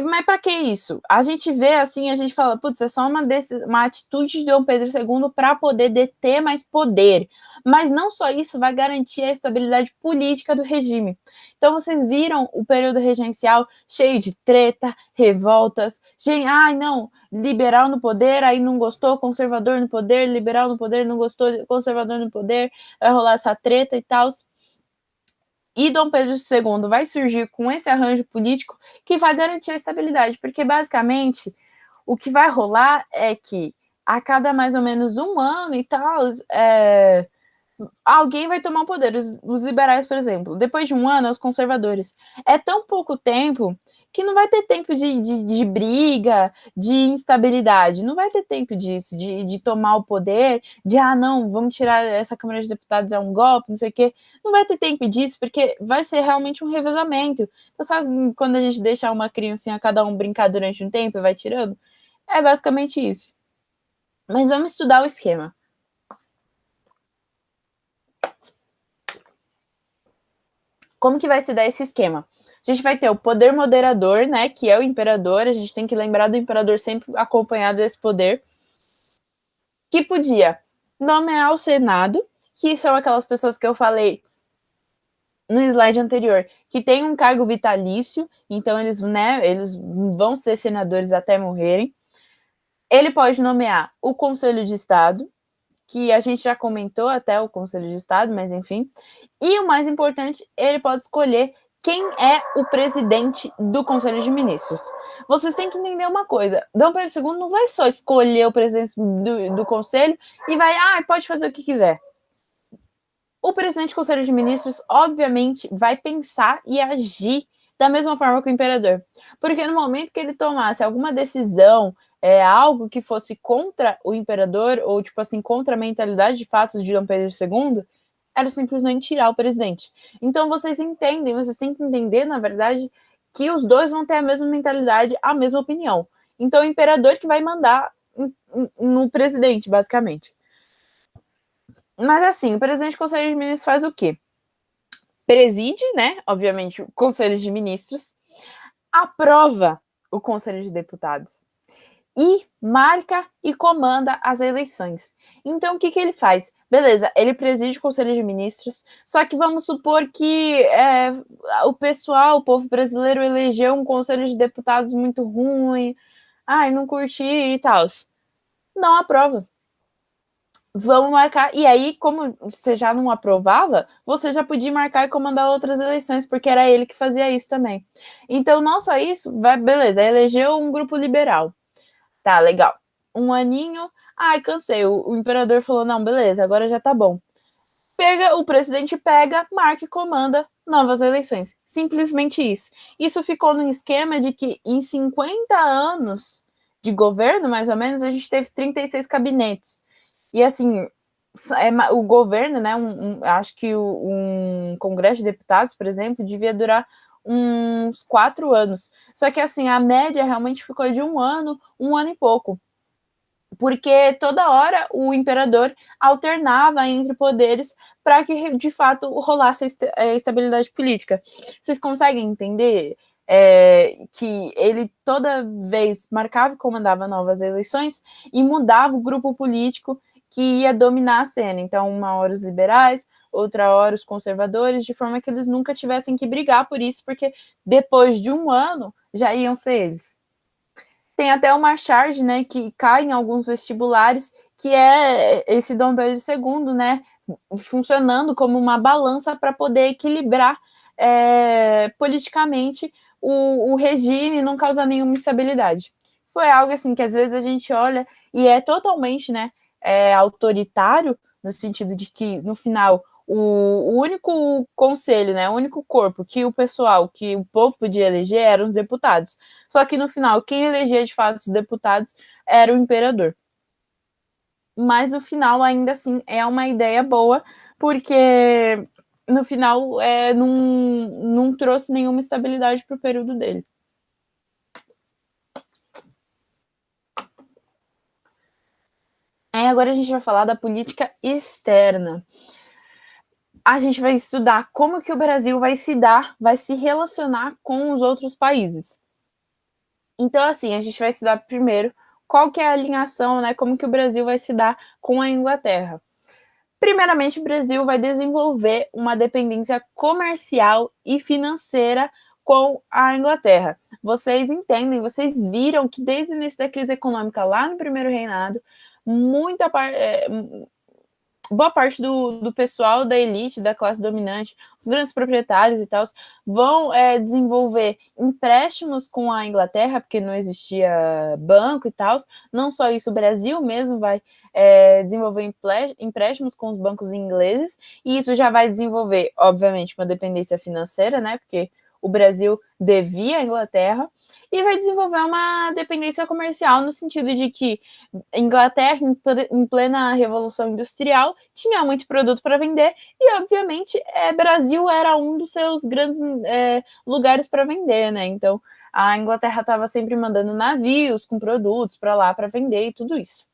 Mas para que isso? A gente vê assim, a gente fala, putz, é só uma atitude de Dom Pedro II para poder deter mais poder. Mas não só isso vai garantir a estabilidade política do regime. Então vocês viram o período regencial cheio de treta, revoltas, ai não, liberal no poder, aí não gostou, conservador no poder, liberal no poder, não gostou, conservador no poder, vai rolar essa treta e tal. E Dom Pedro II vai surgir com esse arranjo político que vai garantir a estabilidade, porque basicamente o que vai rolar é que a cada mais ou menos um ano e tal, alguém vai tomar o poder. Os liberais, por exemplo, depois de um ano, os conservadores. É tão pouco tempo que não vai ter tempo de briga, de instabilidade. Não vai ter tempo disso, de tomar o poder, não, vamos tirar essa Câmara de Deputados, é um golpe, não sei o quê. Não vai ter tempo disso, porque vai ser realmente um revezamento. Então, sabe quando a gente deixa uma criancinha, cada um brincar durante um tempo e vai tirando? É basicamente isso. Mas vamos estudar o esquema. Como que vai se dar esse esquema? A gente vai ter o poder moderador, né, que é o imperador, a gente tem que lembrar do imperador sempre acompanhado desse poder, que podia nomear o Senado, que são aquelas pessoas que eu falei no slide anterior, que tem um cargo vitalício, então eles vão ser senadores até morrerem. Ele pode nomear o Conselho de Estado, que a gente já comentou até o Conselho de Estado, mas enfim. E o mais importante, ele pode escolher quem é o presidente do Conselho de Ministros. Vocês têm que entender uma coisa: Dom Pedro II não vai só escolher o presidente do Conselho e vai, pode fazer o que quiser. O presidente do Conselho de Ministros, obviamente, vai pensar e agir da mesma forma que o imperador. Porque no momento que ele tomasse alguma decisão, algo que fosse contra o imperador, ou tipo assim, contra a mentalidade de fato de Dom Pedro II, era simplesmente tirar o presidente. Então vocês entendem, vocês têm que entender, na verdade, que os dois vão ter a mesma mentalidade, a mesma opinião. Então o imperador que vai mandar no presidente, basicamente. Mas assim, o presidente do Conselho de Ministros faz o quê? Preside, né, obviamente, o Conselho de Ministros, aprova o Conselho de Deputados e marca e comanda as eleições. Então, o que ele faz? Beleza, ele preside o Conselho de Ministros, só que vamos supor que o povo brasileiro elegeu um Conselho de Deputados muito ruim, não curti e tal. Não aprova. Vamos marcar. E aí, como você já não aprovava, você já podia marcar e comandar outras eleições, porque era ele que fazia isso também. Então, não só isso, beleza, elegeu um grupo liberal. Tá, legal. Um aninho, cansei. O imperador falou, não, beleza, agora já tá bom. O presidente pega, marca e comanda novas eleições. Simplesmente isso. Isso ficou no esquema de que em 50 anos de governo, mais ou menos, a gente teve 36 gabinetes. E assim, o governo, né? Acho que um Congresso de Deputados, por exemplo, devia durar uns 4 anos. Só que assim, a média realmente ficou de um ano e pouco. Porque toda hora o imperador alternava entre poderes para que de fato rolasse a estabilidade política. Vocês conseguem entender que ele toda vez marcava e comandava novas eleições e mudava o grupo político que ia dominar a cena. Então, uma hora os liberais, outra hora os conservadores, de forma que eles nunca tivessem que brigar por isso, porque depois de um ano já iam ser eles. Tem até uma charge, né, que cai em alguns vestibulares, que é esse Dom Pedro II, né, funcionando como uma balança para poder equilibrar politicamente o regime e não causar nenhuma instabilidade. Foi algo assim que às vezes a gente olha e é totalmente, né, autoritário, no sentido de que, no final, o único conselho, né, o único corpo que o povo podia eleger eram os deputados. Só que no final, quem elegia de fato os deputados era o imperador. Mas no final, ainda assim, é uma ideia boa, porque no final não trouxe nenhuma estabilidade para o período dele. Aí agora a gente vai falar da política externa. A gente vai estudar como que o Brasil vai se relacionar com os outros países. Então, assim, a gente vai estudar primeiro qual que é a alinhação, né? Como que o Brasil vai se dar com a Inglaterra. Primeiramente, o Brasil vai desenvolver uma dependência comercial e financeira com a Inglaterra. Vocês entendem, vocês viram que desde o início da crise econômica lá no primeiro reinado, boa parte do pessoal da elite, da classe dominante, os grandes proprietários e tal, vão desenvolver empréstimos com a Inglaterra, porque não existia banco e tal. Não só isso, o Brasil mesmo vai desenvolver empréstimos com os bancos ingleses, e isso já vai desenvolver, obviamente, uma dependência financeira, né? Porque o Brasil devia à Inglaterra, e vai desenvolver uma dependência comercial no sentido de que Inglaterra, em plena Revolução Industrial, tinha muito produto para vender e, obviamente, Brasil era um dos seus grandes lugares para vender, né? Então, a Inglaterra estava sempre mandando navios com produtos para lá para vender e tudo isso.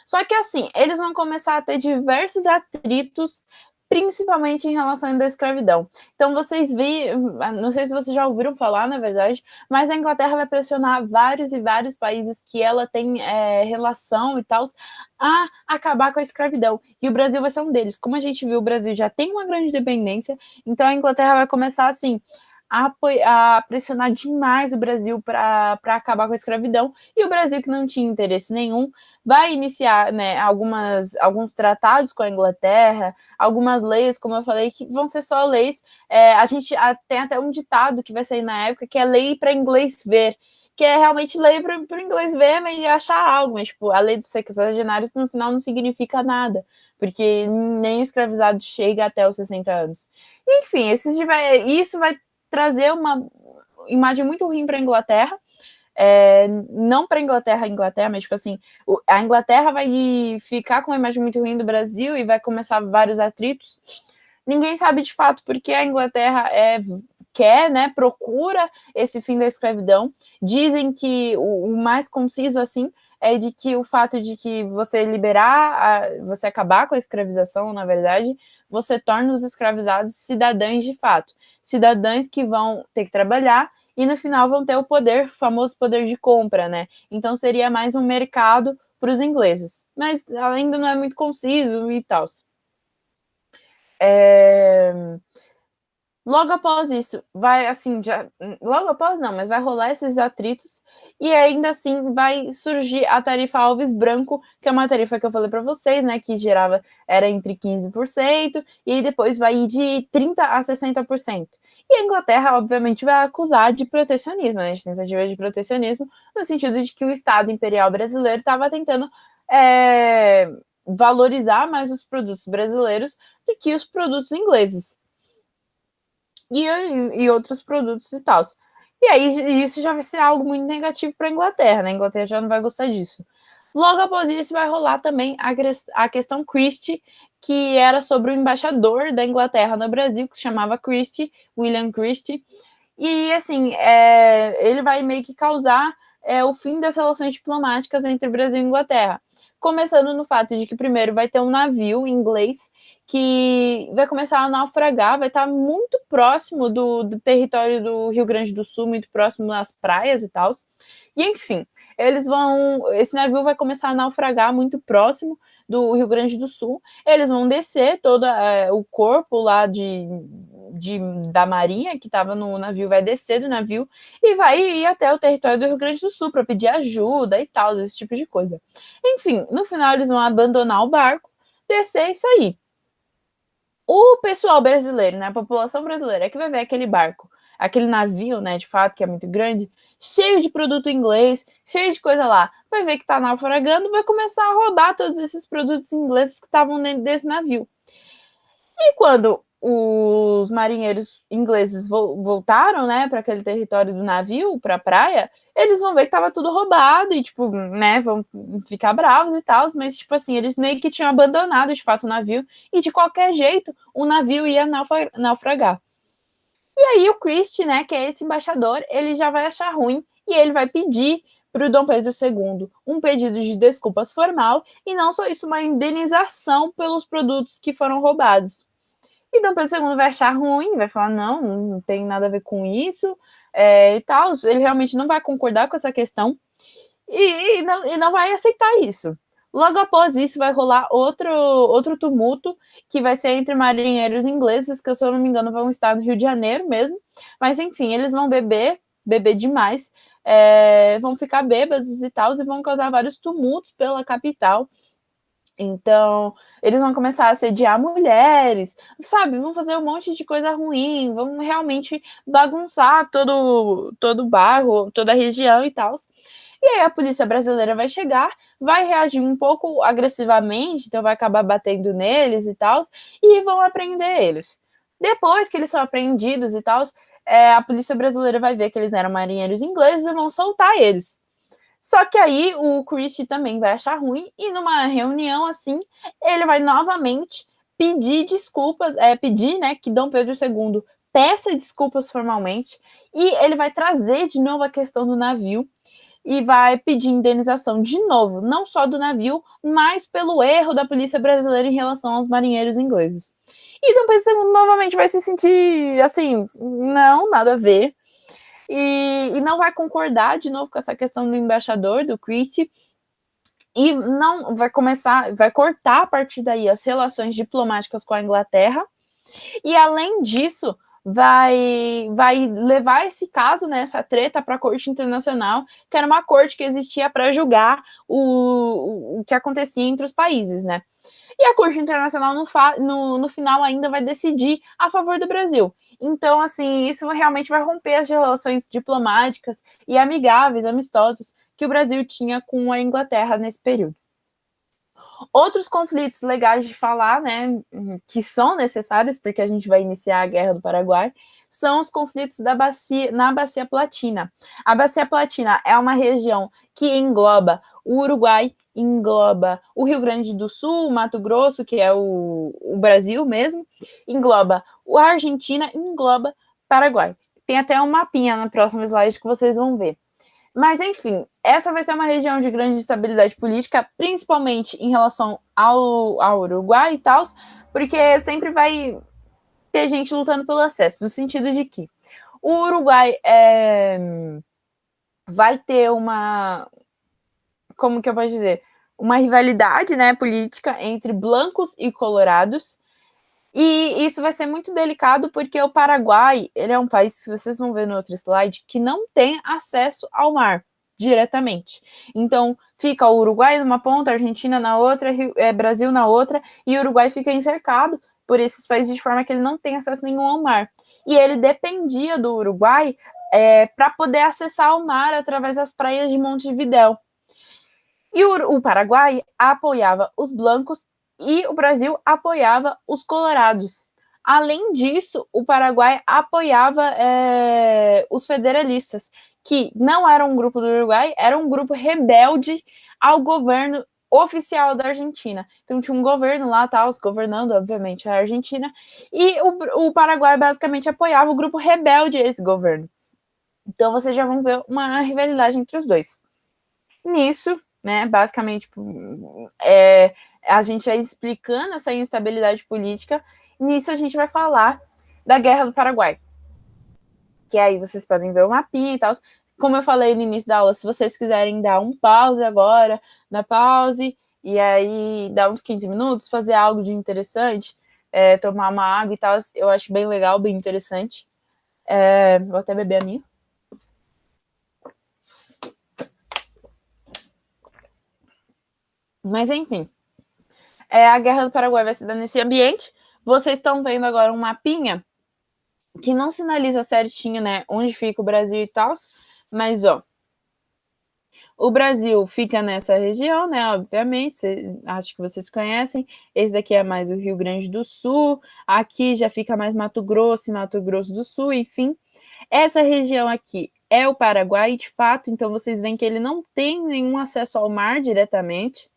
Só que, assim, eles vão começar a ter diversos atritos, principalmente em relação à escravidão. Então, vocês viram, não sei se vocês já ouviram falar, na verdade, mas a Inglaterra vai pressionar vários e vários países que ela tem relação e tal a acabar com a escravidão. E o Brasil vai ser um deles. Como a gente viu, o Brasil já tem uma grande dependência, então a Inglaterra vai começar assim a pressionar demais o Brasil para acabar com a escravidão, e o Brasil, que não tinha interesse nenhum, vai iniciar, né, alguns tratados com a Inglaterra, algumas leis, como eu falei, que vão ser só leis. A gente tem até um ditado que vai sair na época, que é lei para inglês ver, que é realmente lei para o inglês ver e achar algo, mas tipo, a lei dos sexagenários no final não significa nada, porque nem o escravizado chega até os 60 anos. Enfim, isso vai trazer uma imagem muito ruim para a Inglaterra, não para a Inglaterra, mas tipo assim, a Inglaterra vai ficar com uma imagem muito ruim do Brasil e vai começar vários atritos. Ninguém sabe de fato porque a Inglaterra quer, né, procura esse fim da escravidão. Dizem que o mais conciso, assim, é de que o fato de que você você acabar com a escravização, na verdade, você torna os escravizados cidadãos de fato. Cidadãos que vão ter que trabalhar e no final vão ter o famoso poder de compra, né? Então seria mais um mercado para os ingleses. Mas ainda não é muito conciso e tal. Logo após isso, logo após não, mas vai rolar esses atritos e ainda assim vai surgir a tarifa Alves Branco, que é uma tarifa que eu falei para vocês, né, que era entre 15% e aí depois vai ir de 30% a 60%. E a Inglaterra, obviamente, vai acusar de protecionismo, né, de tentativa de protecionismo, no sentido de que o Estado Imperial Brasileiro estava tentando valorizar mais os produtos brasileiros do que os produtos ingleses e outros produtos e tal. E aí isso já vai ser algo muito negativo para a Inglaterra, né? A Inglaterra já não vai gostar disso. Logo após isso vai rolar também a questão Christie, que era sobre o embaixador da Inglaterra no Brasil, que se chamava Christie, William Christie. E assim, ele vai meio que causar o fim das relações diplomáticas entre Brasil e Inglaterra. Começando no fato de que primeiro vai ter um navio inglês que vai começar a naufragar, vai estar muito próximo do território do Rio Grande do Sul, muito próximo das praias e tal. E enfim, esse navio vai começar a naufragar muito próximo do Rio Grande do Sul. Eles vão descer todo o corpo lá da marinha que estava no navio, vai descer do navio e vai ir até o território do Rio Grande do Sul para pedir ajuda e tal, esse tipo de coisa. Enfim, no final eles vão abandonar o barco, descer e sair. O pessoal brasileiro, né, a população brasileira é que vai ver aquele barco, aquele navio, né, de fato, que é muito grande, cheio de produto inglês, cheio de coisa lá, vai ver que tá naufragando, vai começar a roubar todos esses produtos ingleses que estavam dentro desse navio. E quando os marinheiros ingleses voltaram, né, para aquele território do navio, para a praia, eles vão ver que tava tudo roubado e, tipo, né, vão ficar bravos e tal, mas, tipo assim, eles meio que tinham abandonado, de fato, o navio e, de qualquer jeito, o navio ia naufragar. E aí o Christie, né, que é esse embaixador, ele já vai achar ruim e ele vai pedir para o Dom Pedro II um pedido de desculpas formal e não só isso, uma indenização pelos produtos que foram roubados. E Dom Pedro II vai achar ruim, vai falar, não tem nada a ver com isso, e tal, ele realmente não vai concordar com essa questão e não vai aceitar isso. Logo após isso, vai rolar outro tumulto, que vai ser entre marinheiros ingleses, que, se eu não me engano, vão estar no Rio de Janeiro mesmo. Mas, enfim, eles vão beber demais, vão ficar bêbados e tal, e vão causar vários tumultos pela capital. Então, eles vão começar a assediar mulheres, sabe? Vão fazer um monte de coisa ruim, vão realmente bagunçar todo o bairro, toda a região e tal. E aí a polícia brasileira vai chegar, vai reagir um pouco agressivamente, então vai acabar batendo neles e tal, e vão apreender eles. Depois que eles são apreendidos e tal, a polícia brasileira vai ver que eles eram marinheiros ingleses e vão soltar eles. Só que aí o Christie também vai achar ruim e numa reunião assim, ele vai novamente pedir desculpas, pedir, né, que Dom Pedro II peça desculpas formalmente e ele vai trazer de novo a questão do navio e vai pedir indenização de novo, não só do navio, mas pelo erro da polícia brasileira em relação aos marinheiros ingleses. E Dom Pedro II novamente vai se sentir assim, não, nada a ver, e não vai concordar de novo com essa questão do embaixador, do Christie, e não vai cortar a partir daí as relações diplomáticas com a Inglaterra, e além disso, vai levar esse caso, né, essa treta para a Corte Internacional, que era uma corte que existia para julgar o que acontecia entre os países, né? E a Corte Internacional, no final, ainda vai decidir a favor do Brasil. Então, assim, isso realmente vai romper as relações diplomáticas e amigáveis, amistosas, que o Brasil tinha com a Inglaterra nesse período. Outros conflitos legais de falar, né, que são necessários, porque a gente vai iniciar a Guerra do Paraguai, são os conflitos na Bacia Platina. A Bacia Platina é uma região que engloba o Uruguai, engloba o Rio Grande do Sul, o Mato Grosso, que é o Brasil mesmo, engloba a Argentina, engloba Paraguai. Tem até um mapinha na próxima slide que vocês vão ver. Mas, enfim, essa vai ser uma região de grande estabilidade política, principalmente em relação ao Uruguai e tal, porque sempre vai ter gente lutando pelo acesso, no sentido de que o Uruguai vai ter como que eu posso dizer? Uma rivalidade, né, política entre blancos e colorados, e isso vai ser muito delicado porque o Paraguai, ele é um país, que vocês vão ver no outro slide, que não tem acesso ao mar diretamente. Então, fica o Uruguai numa ponta, a Argentina na outra, Brasil na outra, e o Uruguai fica encercado por esses países de forma que ele não tem acesso nenhum ao mar. E ele dependia do Uruguai para poder acessar o mar através das praias de Montevidéu. E o Paraguai apoiava os blancos e o Brasil apoiava os colorados. Além disso, o Paraguai apoiava os federalistas, que não eram um grupo do Uruguai, era um grupo rebelde ao governo oficial da Argentina. Então tinha um governo lá, tal, governando, obviamente, a Argentina, e o Paraguai basicamente apoiava o grupo rebelde a esse governo. Então vocês já vão ver uma rivalidade entre os dois. Nisso, né, basicamente, a gente já explicando essa instabilidade política, nisso a gente vai falar da Guerra do Paraguai. Que aí vocês podem ver o mapinha e tal. Como eu falei no início da aula, se vocês quiserem dar um pause agora, dá pause, e aí dar uns 15 minutos, fazer algo de interessante, tomar uma água e tal, eu acho bem legal, bem interessante. Vou até beber a minha. Mas, enfim, a Guerra do Paraguai vai se dar nesse ambiente. Vocês estão vendo agora um mapinha que não sinaliza certinho, né, onde fica o Brasil e tal, mas, ó, O Brasil fica nessa região, né? Obviamente, acho que vocês conhecem. Esse daqui é mais o Rio Grande do Sul. Aqui já fica mais Mato Grosso e Mato Grosso do Sul, enfim. Essa região aqui é o Paraguai, de fato, então vocês veem que ele não tem nenhum acesso ao mar diretamente.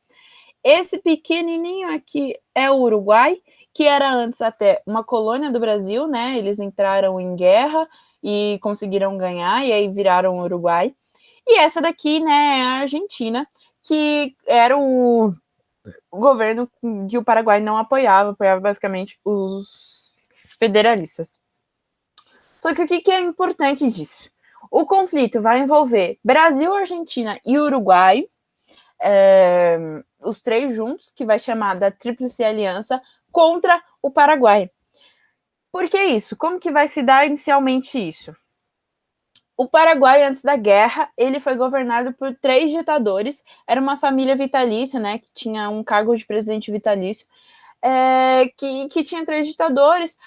Esse pequenininho aqui é o Uruguai, que era antes até uma colônia do Brasil, né? Eles entraram em guerra e conseguiram ganhar, e aí viraram o Uruguai. E essa daqui, né, é a Argentina, que era o governo que o Paraguai não apoiava basicamente os federalistas. Só que o que é importante disso? O conflito vai envolver Brasil, Argentina e Uruguai, os três juntos, que vai chamar da Tríplice Aliança, contra o Paraguai. Por que isso? Como que vai se dar inicialmente isso? O Paraguai, antes da guerra, ele foi governado por 3 ditadores. Era uma família vitalícia, né, que tinha um cargo de presidente vitalício, que tinha 3 ditadores.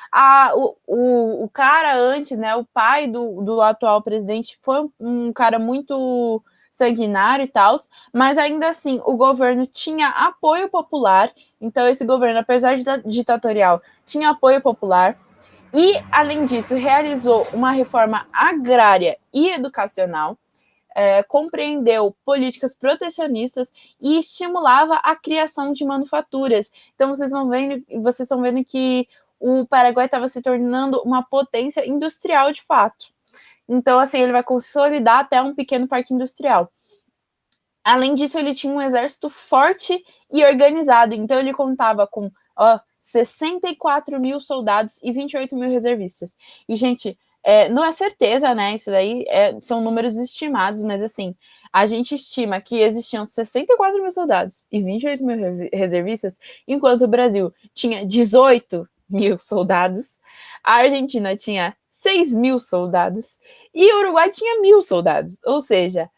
O cara antes, né, o pai do atual presidente, foi um cara muito sanguinário e tal, mas ainda assim o governo tinha apoio popular. Então esse governo, apesar de ditatorial, tinha apoio popular. E, além disso, realizou uma reforma agrária e educacional, compreendeu políticas protecionistas e estimulava a criação de manufaturas. Então, vocês estão vendo que o Paraguai estava se tornando uma potência industrial de fato. Então, assim, ele vai consolidar até um pequeno parque industrial. Além disso, ele tinha um exército forte e organizado. Então, ele contava com 64 mil soldados e 28 mil reservistas. E, gente, não é certeza, né? Isso daí são números estimados, mas assim, a gente estima que existiam 64 mil soldados e 28 mil reservistas, enquanto o Brasil tinha 18 mil soldados, a Argentina tinha 6 mil soldados e o Uruguai tinha 1.000 soldados. Ou seja,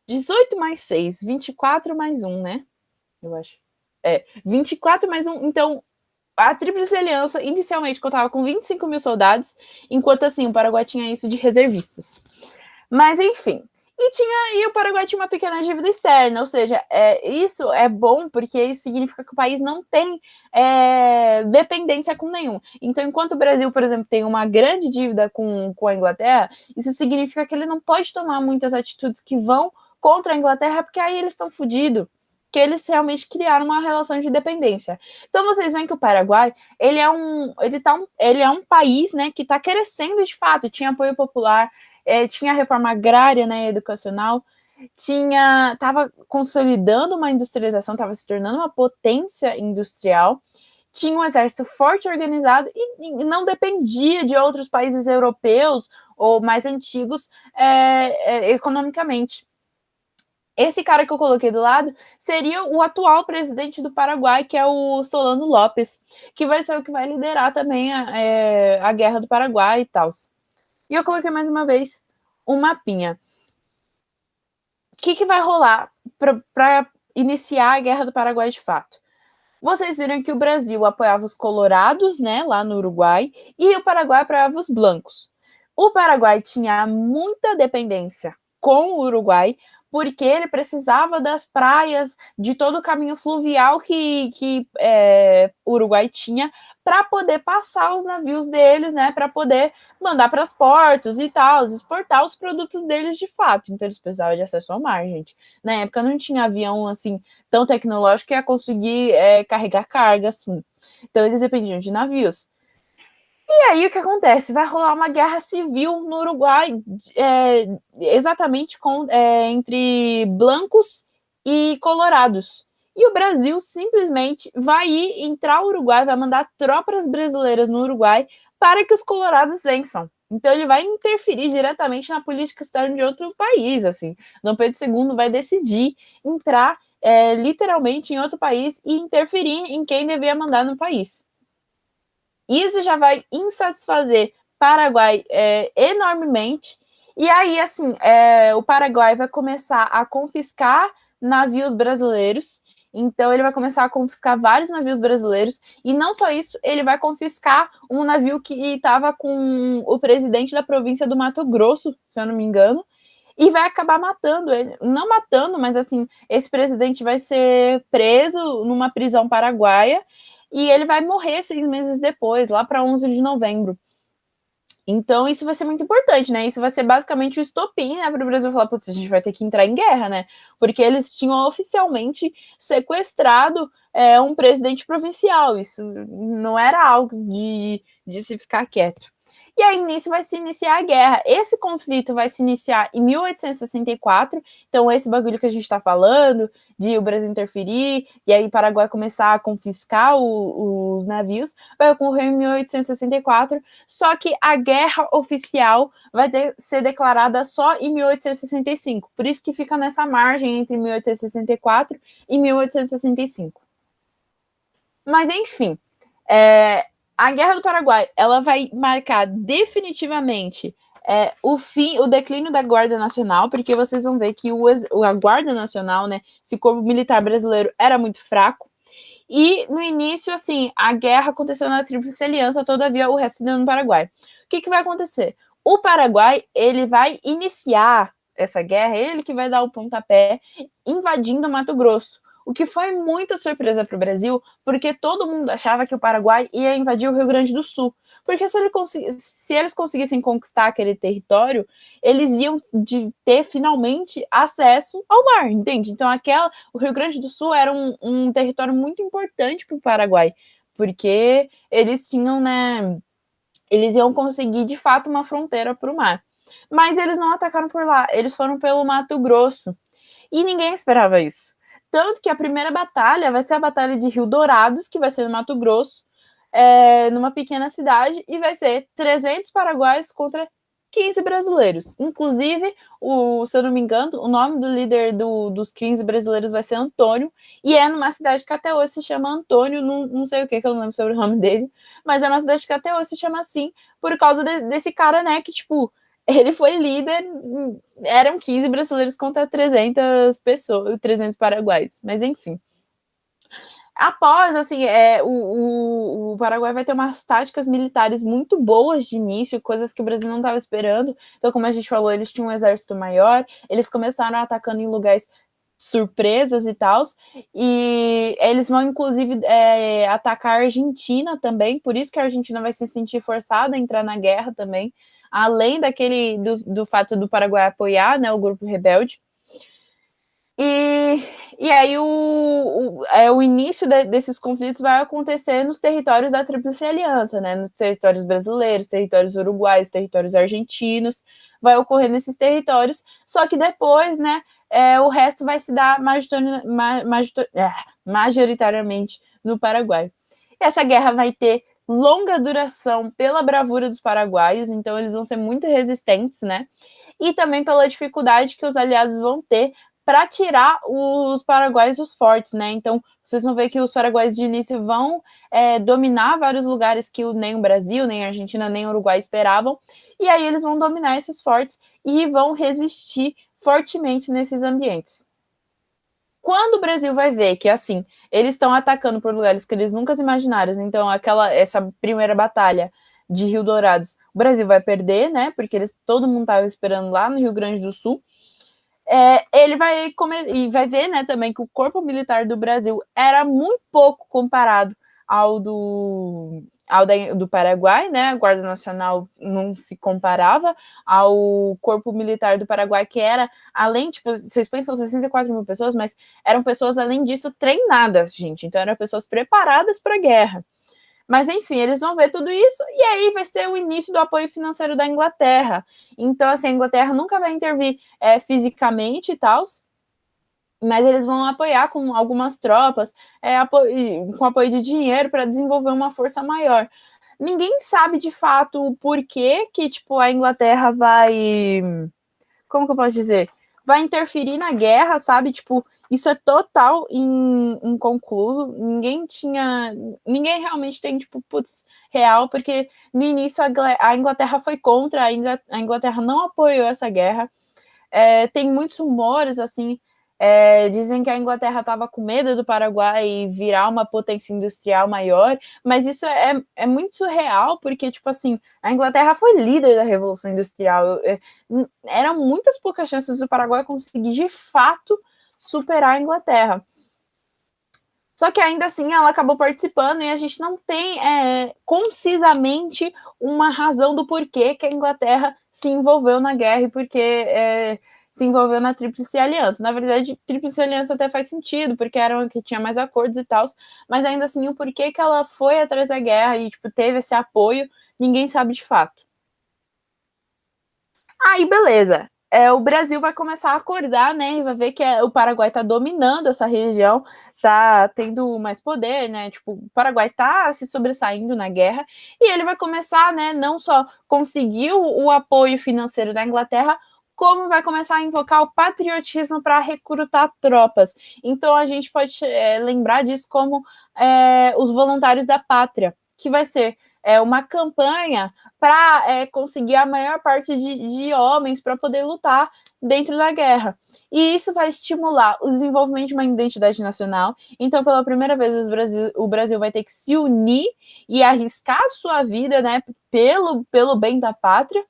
18 mais 6, 24 mais 1, né? Eu acho. 24 mais 1. Então, a Tríplice Aliança inicialmente contava com 25 mil soldados, enquanto assim o Paraguai tinha isso de reservistas. Mas enfim, e o Paraguai tinha uma pequena dívida externa, ou seja, isso é bom porque isso significa que o país não tem dependência com nenhum. Então, enquanto o Brasil, por exemplo, tem uma grande dívida com a Inglaterra, isso significa que ele não pode tomar muitas atitudes que vão contra a Inglaterra, porque aí eles estão fodidos, que eles realmente criaram uma relação de dependência. Então vocês veem que o Paraguai, ele é um país, né, que está crescendo de fato, tinha apoio popular, tinha reforma agrária, né, educacional, estava consolidando uma industrialização, estava se tornando uma potência industrial, tinha um exército forte organizado e não dependia de outros países europeus ou mais antigos economicamente. Esse cara que eu coloquei do lado seria o atual presidente do Paraguai, que é o Solano Lopes, que vai ser o que vai liderar também a guerra do Paraguai e tal. E eu coloquei mais uma vez um mapinha. O que vai rolar para iniciar a guerra do Paraguai de fato? Vocês viram que o Brasil apoiava os colorados, né, lá no Uruguai, e o Paraguai apoiava os blancos. O Paraguai tinha muita dependência com o Uruguai, porque ele precisava das praias, de todo o caminho fluvial que o Uruguai tinha, para poder passar os navios deles, né, para poder mandar para os portos e tal, exportar os produtos deles de fato. Então eles precisavam de acesso ao mar, gente. Na época não tinha avião assim tão tecnológico que ia conseguir carregar carga assim. Então eles dependiam de navios. E aí o que acontece? Vai rolar uma guerra civil no Uruguai, exatamente entre blancos e colorados. E o Brasil simplesmente vai entrar no Uruguai, vai mandar tropas brasileiras no Uruguai para que os colorados vençam. Então ele vai interferir diretamente na política externa de outro país, assim. Dom Pedro II vai decidir entrar literalmente em outro país e interferir em quem devia mandar no país. Isso já vai insatisfazer Paraguai enormemente. E aí, assim, o Paraguai vai começar a confiscar navios brasileiros. Então, ele vai começar a confiscar vários navios brasileiros. E não só isso, ele vai confiscar um navio que estava com o presidente da província do Mato Grosso, se eu não me engano. e vai acabar matando ele. Não matando, mas assim, esse presidente vai ser preso numa prisão paraguaia e ele vai morrer 6 meses depois, lá para 11 de novembro. Então, isso vai ser muito importante, né? Isso vai ser basicamente o estopim, né, para o Brasil falar, putz, a gente vai ter que entrar em guerra, né? Porque eles tinham oficialmente sequestrado um presidente provincial. Isso não era algo de se ficar quieto. E aí, nisso, vai se iniciar a guerra. Esse conflito vai se iniciar em 1864. Então, esse bagulho que a gente está falando, de o Brasil interferir, e aí o Paraguai começar a confiscar os navios, vai ocorrer em 1864. Só que a guerra oficial vai ser declarada só em 1865. Por isso que fica nessa margem entre 1864 e 1865. Mas, enfim, a Guerra do Paraguai, ela vai marcar definitivamente o declínio da Guarda Nacional, porque vocês vão ver que a Guarda Nacional, né, esse corpo militar brasileiro era muito fraco. E no início, assim, a guerra aconteceu na Tríplice Aliança, todavia o resto deu no Paraguai. O que vai acontecer? O Paraguai, ele vai iniciar essa guerra, ele que vai dar o pontapé, invadindo Mato Grosso. O que foi muita surpresa para o Brasil, porque todo mundo achava que o Paraguai ia invadir o Rio Grande do Sul. Porque se eles conseguissem conquistar aquele território, eles iam ter finalmente acesso ao mar, entende? Então, o Rio Grande do Sul era um território muito importante para o Paraguai, porque eles tinham, né? Eles iam conseguir de fato uma fronteira para o mar. Mas eles não atacaram por lá, eles foram pelo Mato Grosso. E ninguém esperava isso. Tanto que a primeira batalha vai ser a Batalha de Rio Dourados, que vai ser no Mato Grosso, numa pequena cidade, e vai ser 300 paraguaios contra 15 brasileiros. Inclusive, se eu não me engano, o nome do líder dos 15 brasileiros vai ser Antônio, e é numa cidade que até hoje se chama Antônio, não sei o que eu não lembro sobre o nome dele, mas é uma cidade que até hoje se chama assim, por causa desse cara, né, que, tipo, ele foi líder, eram 15 brasileiros contra 300 pessoas, 300 paraguaios, mas enfim. Após, assim, o Paraguai vai ter umas táticas militares muito boas de início, coisas que o Brasil não estava esperando. Então, como a gente falou, eles tinham um exército maior, eles começaram atacando em lugares surpresas e tal, e eles vão, inclusive, atacar a Argentina também, por isso que a Argentina vai se sentir forçada a entrar na guerra também, além do fato do Paraguai apoiar, né, o grupo rebelde. E aí o início desses conflitos vai acontecer nos territórios da Tríplice Aliança, né? Nos territórios brasileiros, territórios uruguaios, territórios argentinos, vai ocorrer nesses territórios, só que depois, né, o resto vai se dar majoritariamente no Paraguai. E essa guerra vai ter longa duração pela bravura dos paraguaios, então eles vão ser muito resistentes, né? E também pela dificuldade que os aliados vão ter para tirar os paraguaios dos fortes, né? Então, vocês vão ver que os paraguaios de início vão dominar vários lugares que nem o Brasil, nem a Argentina, nem o Uruguai esperavam, e aí eles vão dominar esses fortes e vão resistir fortemente nesses ambientes. Quando o Brasil vai ver que, assim, eles estão atacando por lugares que eles nunca imaginaram, então essa primeira batalha de Rio Dourados, o Brasil vai perder, né? Porque todo mundo estava esperando lá no Rio Grande do Sul. Ele vai ver, né, também que o corpo militar do Brasil era muito pouco comparado ao do Paraguai, né? A Guarda Nacional não se comparava ao corpo militar do Paraguai, que era, além, tipo, vocês pensam 64 mil pessoas, mas eram pessoas, além disso, treinadas, gente. Então, eram pessoas preparadas para a guerra. Mas, enfim, eles vão ver tudo isso e aí vai ser o início do apoio financeiro da Inglaterra. Então, assim, a Inglaterra nunca vai intervir fisicamente e tal, mas eles vão apoiar com algumas tropas, com apoio de dinheiro para desenvolver uma força maior. Ninguém sabe, de fato, o porquê que, tipo, a Inglaterra vai... Como que eu posso dizer? Vai interferir na guerra, sabe? Tipo, isso é total inconcluso. Ninguém realmente tem, tipo, putz, real, porque no início a Inglaterra foi contra, a Inglaterra não apoiou essa guerra. Tem muitos rumores, assim, Dizem que a Inglaterra estava com medo do Paraguai virar uma potência industrial maior, mas isso é muito surreal, porque, tipo assim, a Inglaterra foi líder da Revolução Industrial. Eram muitas poucas chances do Paraguai conseguir, de fato, superar a Inglaterra. Só que ainda assim ela acabou participando e a gente não tem concisamente uma razão do porquê que a Inglaterra se envolveu na guerra e porquê se envolveu na Tríplice Aliança. Na verdade, Tríplice Aliança até faz sentido, porque era uma que tinha mais acordos e tal, mas ainda assim o porquê que ela foi atrás da guerra e tipo, teve esse apoio, ninguém sabe de fato. Aí, beleza. O Brasil vai começar a acordar, né? E vai ver que o Paraguai está dominando essa região, está tendo mais poder, né? Tipo, o Paraguai está se sobressaindo na guerra e ele vai começar, né? Não só conseguir o apoio financeiro da Inglaterra, como vai começar a invocar o patriotismo para recrutar tropas. Então a gente pode lembrar disso como os voluntários da pátria, que vai ser uma campanha para conseguir a maior parte de homens para poder lutar dentro da guerra. E isso vai estimular o desenvolvimento de uma identidade nacional. Então, pela primeira vez, o Brasil vai ter que se unir e arriscar a sua vida, né, pelo bem da pátria.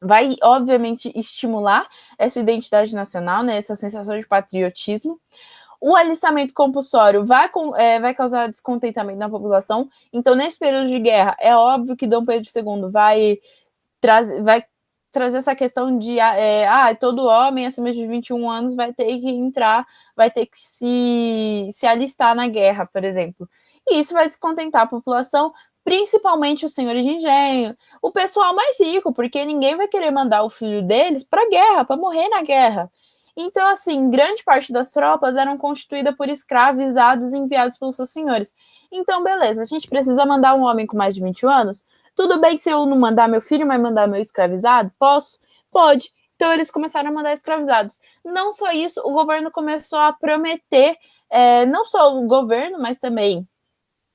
Vai, obviamente, estimular essa identidade nacional, né, essa sensação de patriotismo. O alistamento compulsório vai causar descontentamento na população. Então, nesse período de guerra, é óbvio que Dom Pedro II vai trazer essa questão de todo homem acima de 21 anos vai ter que entrar, vai ter que se alistar na guerra, por exemplo. E isso vai descontentar a população, principalmente os senhores de engenho, o pessoal mais rico, porque ninguém vai querer mandar o filho deles para a guerra, para morrer na guerra. Então, assim, grande parte das tropas eram constituídas por escravizados enviados pelos seus senhores. Então, beleza, a gente precisa mandar um homem com mais de 21 anos? Tudo bem que se eu não mandar meu filho, mas mandar meu escravizado? Posso? Pode. Então, eles começaram a mandar escravizados. Não só isso, o governo começou a prometer, não só o governo, mas também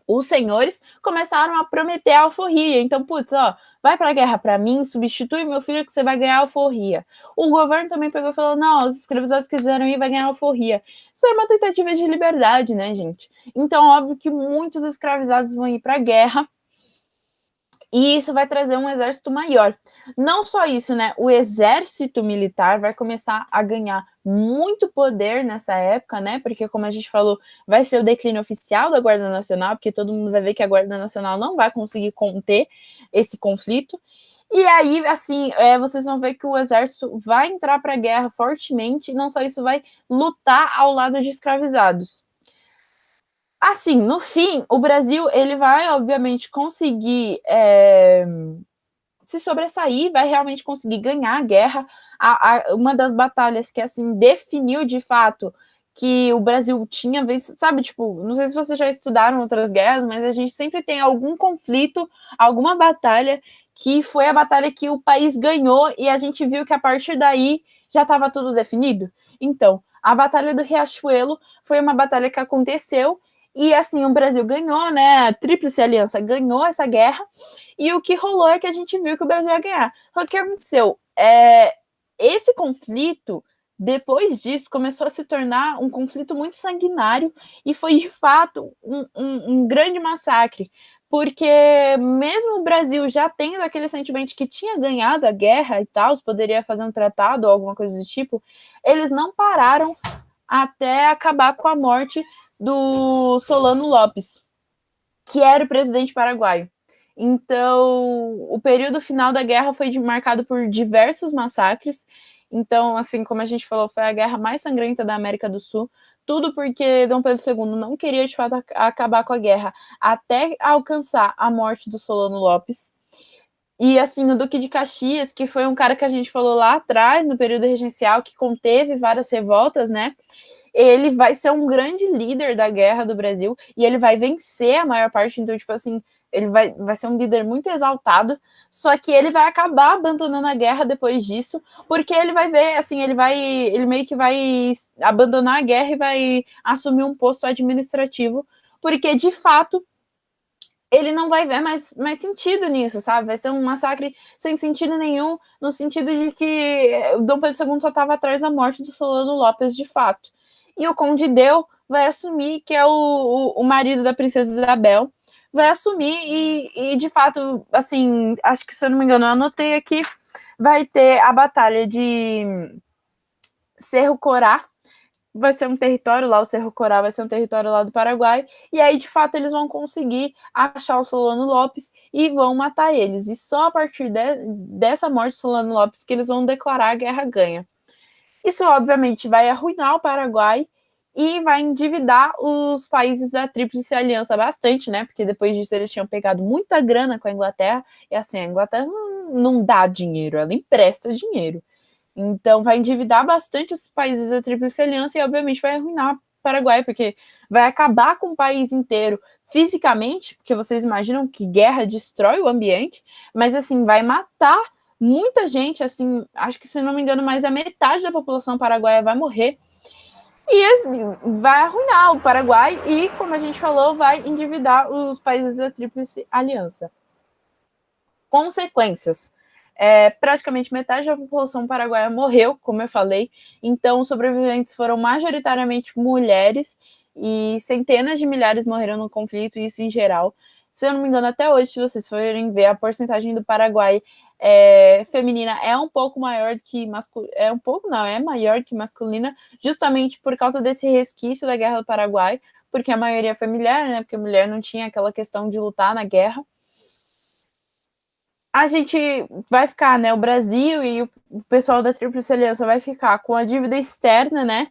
os senhores começaram a prometer a alforria. Então, putz, vai para a guerra para mim, substitui meu filho que você vai ganhar alforria. O governo também pegou e falou, não, os escravizados quiseram ir, vai ganhar alforria. Isso era uma tentativa de liberdade, né, gente? Então, óbvio que muitos escravizados vão ir para a guerra, e isso vai trazer um exército maior. Não só isso, né? O exército militar vai começar a ganhar muito poder nessa época, né? Porque, como a gente falou, vai ser o declínio oficial da Guarda Nacional, porque todo mundo vai ver que a Guarda Nacional não vai conseguir conter esse conflito. E aí, assim, vocês vão ver que o exército vai entrar para a guerra fortemente, e não só isso, vai lutar ao lado de escravizados. Assim, no fim, o Brasil ele vai, obviamente, conseguir se sobressair, vai realmente conseguir ganhar a guerra. Uma das batalhas que, assim, definiu de fato que o Brasil tinha vencido, sabe, tipo, não sei se vocês já estudaram outras guerras, mas a gente sempre tem algum conflito, alguma batalha que foi a batalha que o país ganhou e a gente viu que a partir daí já estava tudo definido. Então, a Batalha do Riachuelo foi uma batalha que aconteceu e, assim, o Brasil ganhou, né? A Tríplice Aliança ganhou essa guerra. E o que rolou é que a gente viu que o Brasil ia ganhar. O que aconteceu? Esse conflito, depois disso, começou a se tornar um conflito muito sanguinário e foi, de fato, um grande massacre. Porque mesmo o Brasil já tendo aquele sentimento que tinha ganhado a guerra e tal, poderia fazer um tratado ou alguma coisa do tipo, eles não pararam até acabar com a morte do Solano Lopes, que era o presidente paraguaio. Então, o período final da guerra foi marcado por diversos massacres. Então, assim, como a gente falou, foi a guerra mais sangrenta da América do Sul. Tudo porque Dom Pedro II não queria, de fato, acabar com a guerra até alcançar a morte do Solano Lopes. E, assim, o Duque de Caxias, que foi um cara que a gente falou lá atrás, no período regencial, que conteve várias revoltas, né? Ele vai ser um grande líder da guerra do Brasil e ele vai vencer a maior parte. Então, tipo assim, ele vai ser um líder muito exaltado, só que ele vai acabar abandonando a guerra depois disso, porque ele vai ver, assim, ele meio que vai abandonar a guerra e vai assumir um posto administrativo, porque, de fato, ele não vai ver mais sentido nisso, sabe? Vai ser um massacre sem sentido nenhum, no sentido de que o Dom Pedro II só estava atrás da morte do Solano Lopes, de fato. E o Conde Deu vai assumir, que é o marido da princesa Isabel, vai assumir e, de fato, assim, acho que, se eu não me engano, eu anotei aqui, vai ter a batalha de Cerro Corá, vai ser um território lá, o Cerro Corá vai ser um território lá do Paraguai, e aí, de fato, eles vão conseguir achar o Solano Lopes e vão matar eles. E só a partir dessa morte do Solano Lopes que eles vão declarar a guerra ganha. Isso, obviamente, vai arruinar o Paraguai e vai endividar os países da Tríplice Aliança bastante, né? Porque depois disso eles tinham pegado muita grana com a Inglaterra, e assim, a Inglaterra não dá dinheiro, ela empresta dinheiro. Então, vai endividar bastante os países da Tríplice Aliança e, obviamente, vai arruinar o Paraguai, porque vai acabar com o país inteiro fisicamente, porque vocês imaginam que guerra destrói o ambiente, mas, assim, vai matar muita gente, assim, acho que, se não me engano, mais da metade da população paraguaia vai morrer. E vai arruinar o Paraguai e, como a gente falou, vai endividar os países da Tríplice Aliança. Consequências. Praticamente metade da população paraguaia morreu, como eu falei, então os sobreviventes foram majoritariamente mulheres e centenas de milhares morreram no conflito, isso em geral. Se eu não me engano, até hoje, se vocês forem ver, a porcentagem do Paraguai feminina é um pouco maior que masculina, é maior que masculina, justamente por causa desse resquício da Guerra do Paraguai, porque a maioria foi mulher, né? Porque a mulher não tinha aquela questão de lutar na guerra. A gente vai ficar, né? O Brasil e o pessoal da Tríplice Aliança vai ficar com a dívida externa, né?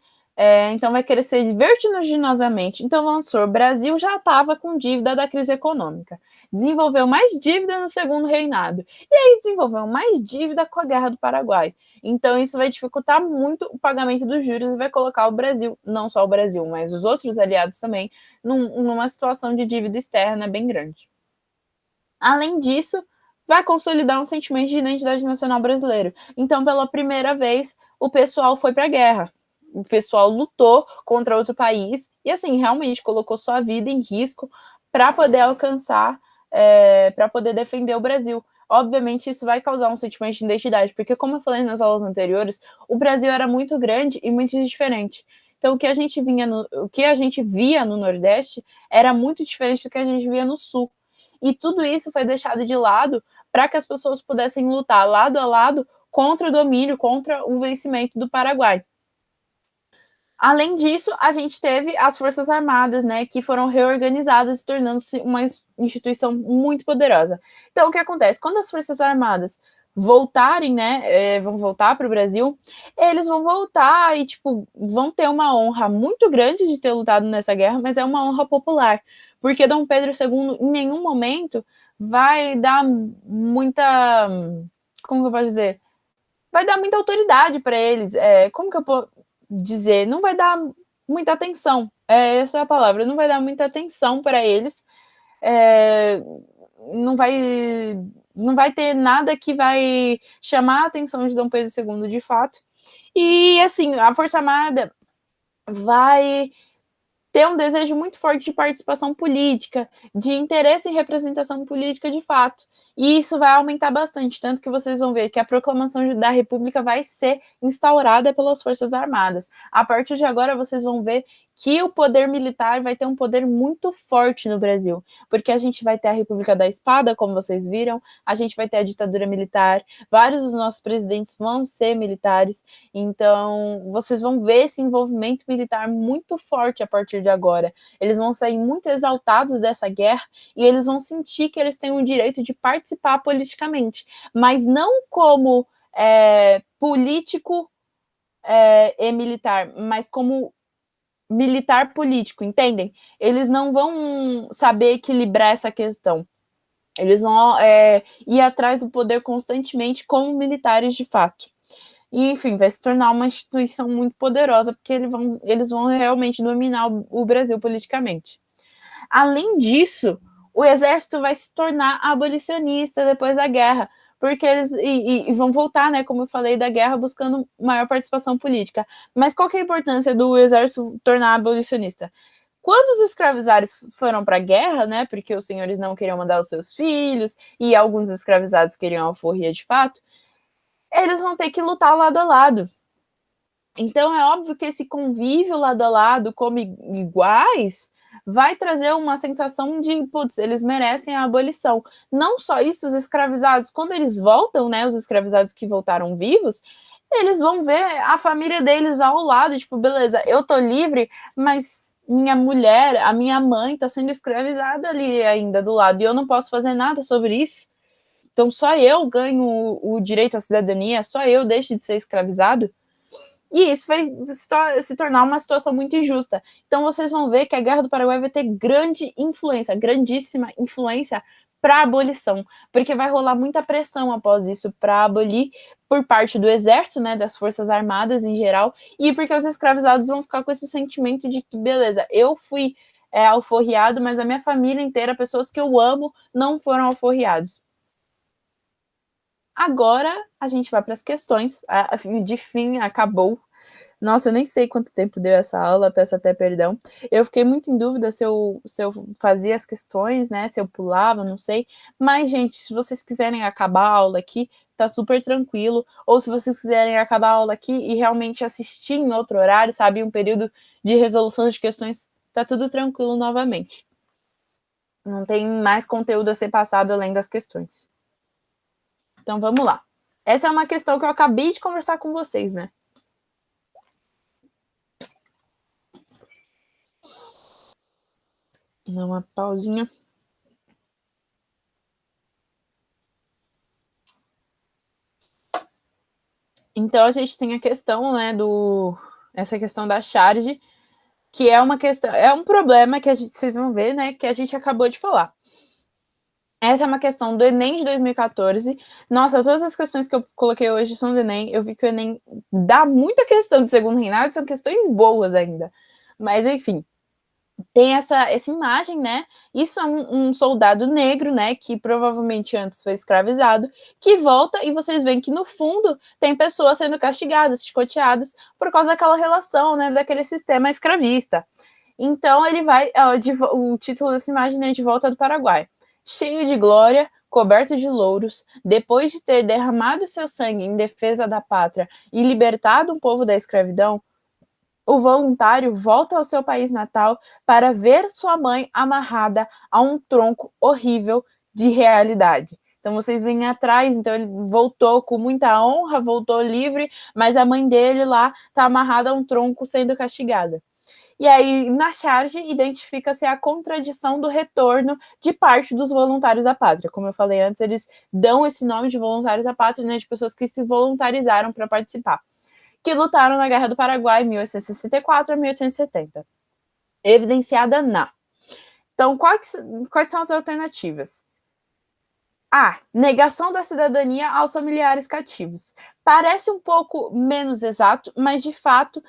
Então vai crescer vertiginosamente. Então vamos supor, o Brasil já estava com dívida da crise econômica, desenvolveu mais dívida no segundo reinado, e aí desenvolveu mais dívida com a Guerra do Paraguai. Então isso vai dificultar muito o pagamento dos juros e vai colocar o Brasil, não só o Brasil, mas os outros aliados também, numa situação de dívida externa bem grande. Além disso, vai consolidar um sentimento de identidade nacional brasileiro. Então, pela primeira vez, o pessoal foi para a guerra. O pessoal lutou contra outro país e, assim, realmente colocou sua vida em risco para poder alcançar, para poder defender o Brasil. Obviamente, isso vai causar um sentimento de identidade, porque, como eu falei nas aulas anteriores, o Brasil era muito grande e muito diferente. Então, o que a gente via no Nordeste era muito diferente do que a gente via no Sul. E tudo isso foi deixado de lado para que as pessoas pudessem lutar lado a lado contra o domínio, contra o vencimento do Paraguai. Além disso, a gente teve as Forças Armadas, né, que foram reorganizadas, tornando-se uma instituição muito poderosa. Então, o que acontece? Quando as Forças Armadas voltarem, né, vão voltar para o Brasil, eles vão voltar e, tipo, vão ter uma honra muito grande de ter lutado nessa guerra, mas é uma honra popular, porque Dom Pedro II, em nenhum momento, vai dar muita, como que eu posso dizer? Vai dar muita autoridade para eles. Como que eu posso dizer? Não vai dar muita atenção. Essa é a palavra. Não vai dar muita atenção para eles. Não vai ter nada que vai chamar a atenção de Dom Pedro II, de fato. E, assim, a Força Armada vai ter um desejo muito forte de participação política, de interesse em representação política de fato. E isso vai aumentar bastante, tanto que vocês vão ver que a proclamação da República vai ser instaurada pelas Forças Armadas. A partir de agora, vocês vão ver que o poder militar vai ter um poder muito forte no Brasil, porque a gente vai ter a República da Espada, como vocês viram, a gente vai ter a ditadura militar, vários dos nossos presidentes vão ser militares, então vocês vão ver esse envolvimento militar muito forte a partir de agora. Eles vão sair muito exaltados dessa guerra e eles vão sentir que eles têm o direito de participar politicamente, mas não como político e militar, mas como militar político, entendem? Eles não vão saber equilibrar essa questão. Eles vão ir atrás do poder constantemente como militares de fato. E, enfim, vai se tornar uma instituição muito poderosa, porque eles vão realmente dominar o Brasil politicamente. Além disso, o exército vai se tornar abolicionista depois da guerra, porque eles vão voltar, né, como eu falei, da guerra buscando maior participação política. Mas qual que é a importância do exército tornar abolicionista? Quando os escravizados foram para a guerra, né, porque os senhores não queriam mandar os seus filhos e alguns escravizados queriam alforria de fato, eles vão ter que lutar lado a lado. Então é óbvio que esse convívio lado a lado como iguais vai trazer uma sensação de, putz, eles merecem a abolição. Não só isso, os escravizados, quando eles voltam, né, os escravizados que voltaram vivos, eles vão ver a família deles ao lado, tipo, beleza, eu tô livre, mas minha mulher, a minha mãe tá sendo escravizada ali ainda do lado, e eu não posso fazer nada sobre isso. Então só eu ganho o direito à cidadania, só eu deixo de ser escravizado. E isso vai se tornar uma situação muito injusta. Então vocês vão ver que a Guerra do Paraguai vai ter grande influência, grandíssima influência para a abolição, porque vai rolar muita pressão após isso para abolir por parte do exército, né, das forças armadas em geral, e porque os escravizados vão ficar com esse sentimento de que, beleza, eu fui alforriado, mas a minha família inteira, pessoas que eu amo, não foram alforriados. Agora a gente vai para as questões. De fim, acabou. Nossa, eu nem sei quanto tempo deu essa aula, peço até perdão. Eu fiquei muito em dúvida se eu fazia as questões, né? Se eu pulava, não sei. Mas, gente, se vocês quiserem acabar a aula aqui, tá super tranquilo. Ou se vocês quiserem acabar a aula aqui e realmente assistir em outro horário, sabe? Um período de resolução de questões, tá tudo tranquilo novamente. Não tem mais conteúdo a ser passado além das questões. Então, vamos lá. Essa é uma questão que eu acabei de conversar com vocês, né? Dá uma pausinha. Então, a gente tem a questão, né, essa questão da charge, que é uma questão, é um problema que vocês vão ver, né, que a gente acabou de falar. Essa é uma questão do Enem de 2014. Nossa, todas as questões que eu coloquei hoje são do Enem. Eu vi que o Enem dá muita questão de segundo reinado, são questões boas ainda. Mas, enfim, tem essa imagem, né? Isso é um soldado negro, né? Que provavelmente antes foi escravizado, que volta e vocês veem que no fundo tem pessoas sendo castigadas, chicoteadas, por causa daquela relação, né? Daquele sistema escravista. Então ele vai, o título dessa imagem é De Volta do Paraguai. Cheio de glória, coberto de louros, depois de ter derramado seu sangue em defesa da pátria e libertado um povo da escravidão, o voluntário volta ao seu país natal para ver sua mãe amarrada a um tronco horrível de realidade. Então vocês vêm atrás, então ele voltou com muita honra, voltou livre, mas a mãe dele lá está amarrada a um tronco sendo castigada. E aí, na charge, identifica-se a contradição do retorno de parte dos voluntários da pátria. Como eu falei antes, eles dão esse nome de voluntários da pátria, né, de pessoas que se voluntarizaram para participar, que lutaram na Guerra do Paraguai, 1864 a 1870. Evidenciada na. Então, quais são as alternativas? A. Negação da cidadania aos familiares cativos. Parece um pouco menos exato, mas de fato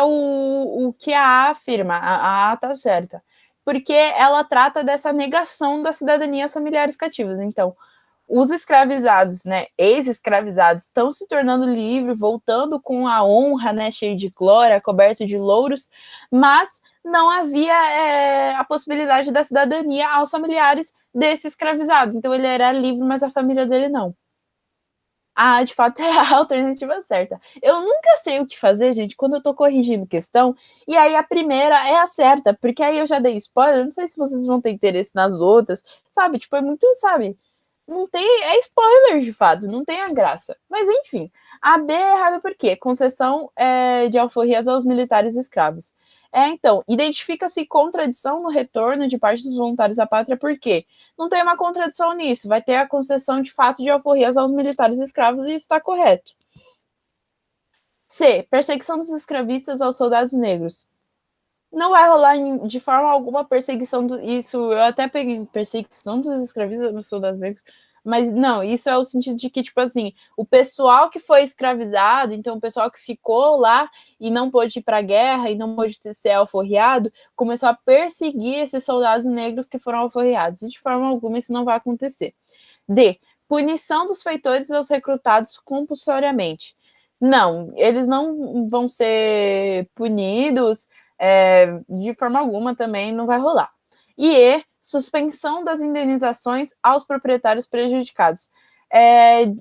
o que a A afirma. A está certa. Porque ela trata dessa negação da cidadania aos familiares cativos. Então, os escravizados, né, ex-escravizados, estão se tornando livres, voltando com a honra, né, cheio de glória, coberto de louros, mas não havia a possibilidade da cidadania aos familiares desse escravizado. Então ele era livre, mas a família dele não. Ah, de fato é a alternativa certa. Eu nunca sei o que fazer, gente, quando eu tô corrigindo questão, e aí a primeira é a certa, porque aí eu já dei spoiler, não sei se vocês vão ter interesse nas outras, sabe? Tipo, é muito, sabe? Não tem, é spoiler de fato, não tem a graça. Mas enfim, a B é errada por quê? Concessão de alforrias aos militares escravos. Então, identifica-se contradição no retorno de parte dos voluntários da pátria, por quê? Não tem uma contradição nisso, vai ter a concessão de fato de alforrias aos militares escravos e isso está correto. C. Perseguição dos escravistas aos soldados negros. Não vai rolar de forma alguma perseguição isso, eu até peguei perseguição dos escravistas aos soldados negros, mas não, isso é o sentido de que, tipo assim, o pessoal que foi escravizado, então o pessoal que ficou lá e não pôde ir para a guerra e não pôde ser alforriado, começou a perseguir esses soldados negros que foram alforriados, e de forma alguma isso não vai acontecer. D. Punição dos feitores aos recrutados compulsoriamente. Não, eles não vão ser punidos de forma alguma também não vai rolar. E suspensão das indenizações aos proprietários prejudicados.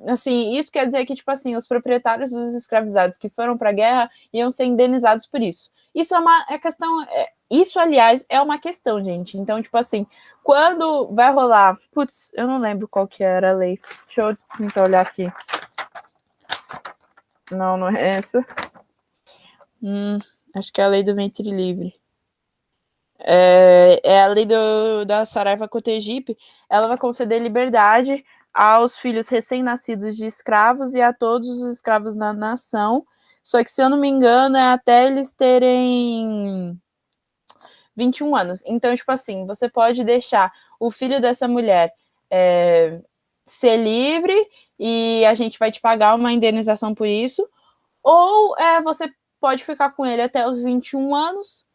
Assim, isso quer dizer que, tipo assim, os proprietários dos escravizados que foram para a guerra iam ser indenizados por isso. Isso é uma questão. Isso, aliás, é uma questão, gente. Então, tipo assim, quando vai rolar. Putz, eu não lembro qual que era a lei. Deixa eu tentar olhar aqui. Não, não é essa. Acho que é a lei do ventre livre. É a lei da Saraiva Cotegipe. Ela vai conceder liberdade aos filhos recém-nascidos de escravos e a todos os escravos da nação. Só que, se eu não me engano, é até eles terem 21 anos. Então, tipo assim, você pode deixar o filho dessa mulher ser livre e a gente vai te pagar uma indenização por isso. Ou você pode ficar com ele até os 21 anos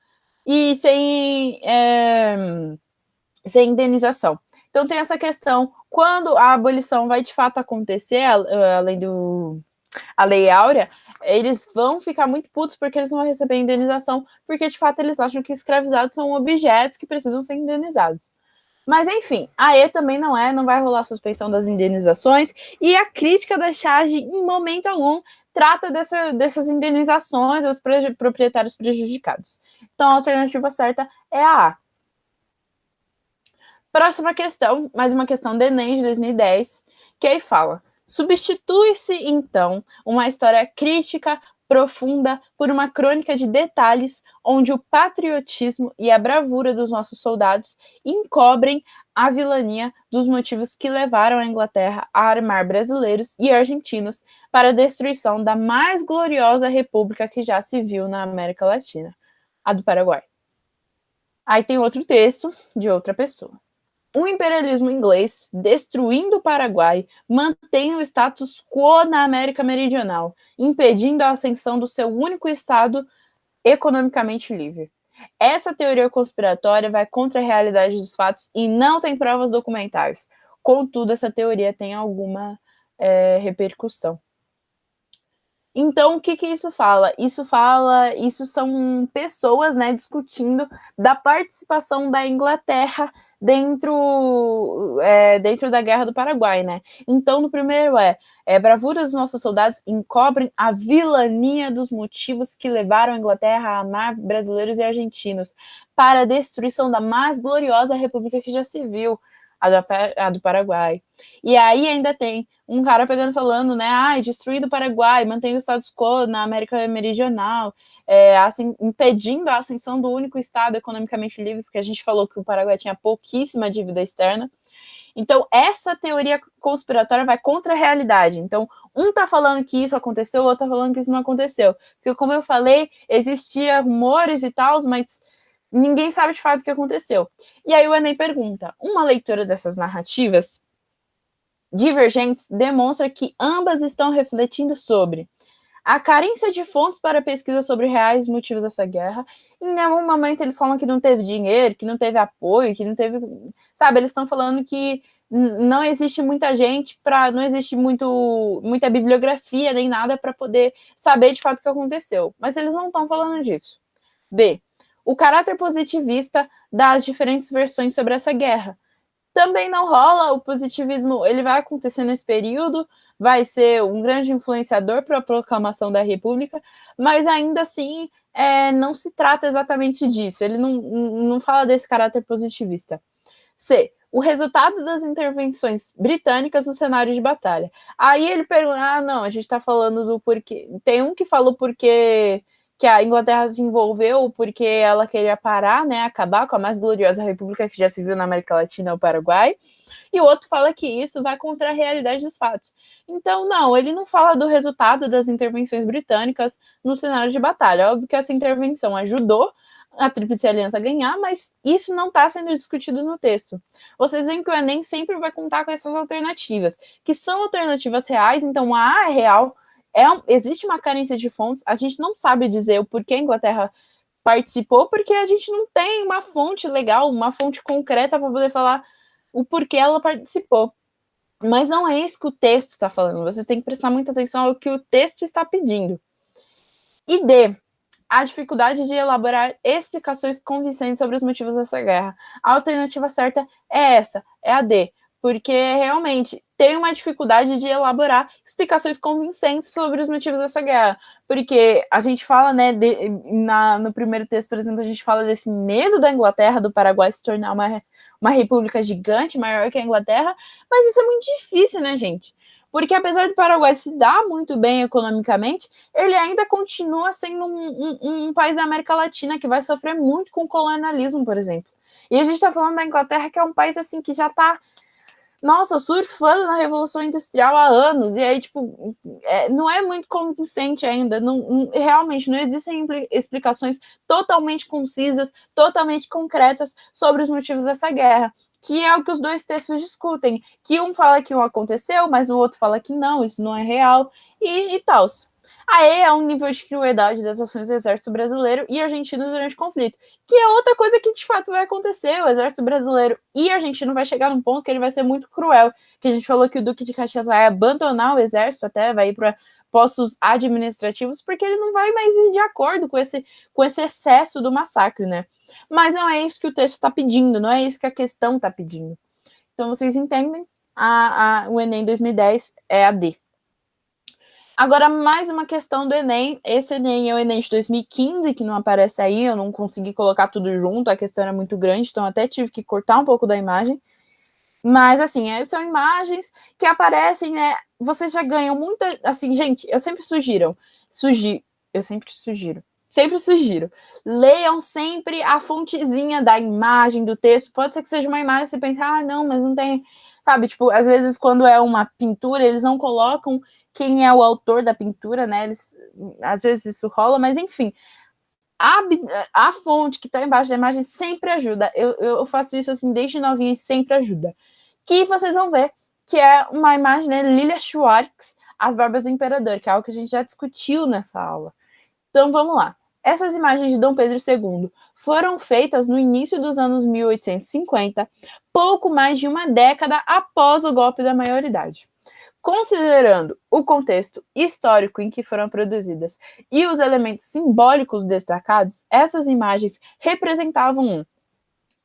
e sem indenização. Então tem essa questão, quando a abolição vai de fato acontecer, além a Lei Áurea, eles vão ficar muito putos porque eles vão receber indenização, porque de fato eles acham que escravizados são objetos que precisam ser indenizados. Mas enfim, a também não vai rolar suspensão das indenizações, e a crítica da charge, em momento algum, trata dessas indenizações aos proprietários prejudicados. Então a alternativa certa é a. Próxima questão, mais uma questão do Enem de 2010, que aí fala: substitui-se, então, uma história crítica profunda por uma crônica de detalhes onde o patriotismo e a bravura dos nossos soldados encobrem a vilania dos motivos que levaram a Inglaterra a armar brasileiros e argentinos para a destruição da mais gloriosa república que já se viu na América Latina, a do Paraguai. Aí tem outro texto de outra pessoa. O imperialismo inglês, destruindo o Paraguai, mantém o status quo na América Meridional, impedindo a ascensão do seu único estado economicamente livre. Essa teoria conspiratória vai contra a realidade dos fatos e não tem provas documentais. Contudo, essa teoria tem alguma repercussão. Então, o que isso fala? Isso são pessoas, né, discutindo da participação da Inglaterra dentro da Guerra do Paraguai, né? Então, no primeiro bravura dos nossos soldados encobrem a vilania dos motivos que levaram a Inglaterra a amar brasileiros e argentinos para a destruição da mais gloriosa república que já se viu, a do Paraguai. E aí ainda tem um cara pegando falando, né, destruindo o Paraguai, mantém o status quo na América Meridional, assim, impedindo a ascensão do único estado economicamente livre, porque a gente falou que o Paraguai tinha pouquíssima dívida externa. Então, essa teoria conspiratória vai contra a realidade. Então, um tá falando que isso aconteceu, o outro tá falando que isso não aconteceu. Porque, como eu falei, existia rumores e tal, mas ninguém sabe de fato o que aconteceu. E aí o Enem pergunta: uma leitura dessas narrativas divergentes demonstra que ambas estão refletindo sobre a carência de fontes para pesquisa sobre reais motivos dessa guerra. Em nenhum momento eles falam que não teve dinheiro, que não teve apoio, que não teve... Sabe, eles estão falando que não existe muita gente, não existe muita bibliografia nem nada para poder saber de fato o que aconteceu. Mas eles não estão falando disso. B. O caráter positivista das diferentes versões sobre essa guerra. Também não rola. O positivismo, ele vai acontecer nesse período, vai ser um grande influenciador para a proclamação da República, mas ainda assim não se trata exatamente disso. Ele não fala desse caráter positivista. C. O resultado das intervenções britânicas no cenário de batalha. Aí ele pergunta, não, a gente está falando do porquê. Tem um que falou porque que a Inglaterra se envolveu porque ela queria parar, né, acabar com a mais gloriosa república que já se viu na América Latina, o Paraguai, e o outro fala que isso vai contra a realidade dos fatos. Então, não, ele não fala do resultado das intervenções britânicas no cenário de batalha. Óbvio que essa intervenção ajudou a Tríplice Aliança a ganhar, mas isso não está sendo discutido no texto. Vocês veem que o Enem sempre vai contar com essas alternativas, que são alternativas reais, então a A é real, existe uma carência de fontes, a gente não sabe dizer o porquê a Inglaterra participou, porque a gente não tem uma fonte legal, uma fonte concreta para poder falar o porquê ela participou. Mas não é isso que o texto está falando, vocês têm que prestar muita atenção ao que o texto está pedindo. E D, a dificuldade de elaborar explicações convincentes sobre os motivos dessa guerra. A alternativa certa é essa, é a D, porque realmente tem uma dificuldade de elaborar explicações convincentes sobre os motivos dessa guerra, porque a gente fala, né, no primeiro texto, por exemplo, a gente fala desse medo da Inglaterra, do Paraguai se tornar uma república gigante, maior que a Inglaterra, mas isso é muito difícil, né, gente? Porque apesar do Paraguai se dar muito bem economicamente, ele ainda continua sendo um país da América Latina que vai sofrer muito com o colonialismo, por exemplo. E a gente está falando da Inglaterra, que é um país assim que já está, nossa, surfando na Revolução Industrial há anos, e aí, tipo, não é muito convincente ainda, realmente não existem explicações totalmente concisas, totalmente concretas sobre os motivos dessa guerra, que é o que os dois textos discutem, que um fala que um aconteceu, mas o outro fala que não, isso não é real, e tal. Aí é um nível de crueldade das ações do exército brasileiro e argentino durante o conflito, que é outra coisa que de fato vai acontecer. O exército brasileiro e argentino vai chegar num ponto que ele vai ser muito cruel, que a gente falou que o Duque de Caxias vai abandonar o exército, até vai ir para postos administrativos, porque ele não vai mais ir de acordo com esse excesso do massacre, né? Mas não é isso que o texto está pedindo, não é isso que a questão está pedindo. Então vocês entendem? O Enem 2010 é a D. Agora, mais uma questão do Enem. Esse Enem é o Enem de 2015, que não aparece aí, eu não consegui colocar tudo junto, a questão era muito grande, então até tive que cortar um pouco da imagem. Mas, assim, são imagens que aparecem, né? Vocês já ganham muita... Assim, gente, eu sempre sugiro. Sempre sugiro. Leiam sempre a fontezinha da imagem, do texto. Pode ser que seja uma imagem e você pense, não, mas não tem... Sabe, tipo, às vezes quando é uma pintura, eles não colocam quem é o autor da pintura, né? Às vezes isso rola, mas enfim. A fonte que está embaixo da imagem sempre ajuda. Eu faço isso assim desde novinha e sempre ajuda. Que vocês vão ver que é uma imagem, né? Lilia Schwartz, As Barbas do Imperador, que é algo que a gente já discutiu nessa aula. Então vamos lá. Essas imagens de Dom Pedro II foram feitas no início dos anos 1850, pouco mais de uma década após o golpe da maioridade. Considerando o contexto histórico em que foram produzidas e os elementos simbólicos destacados, essas imagens representavam um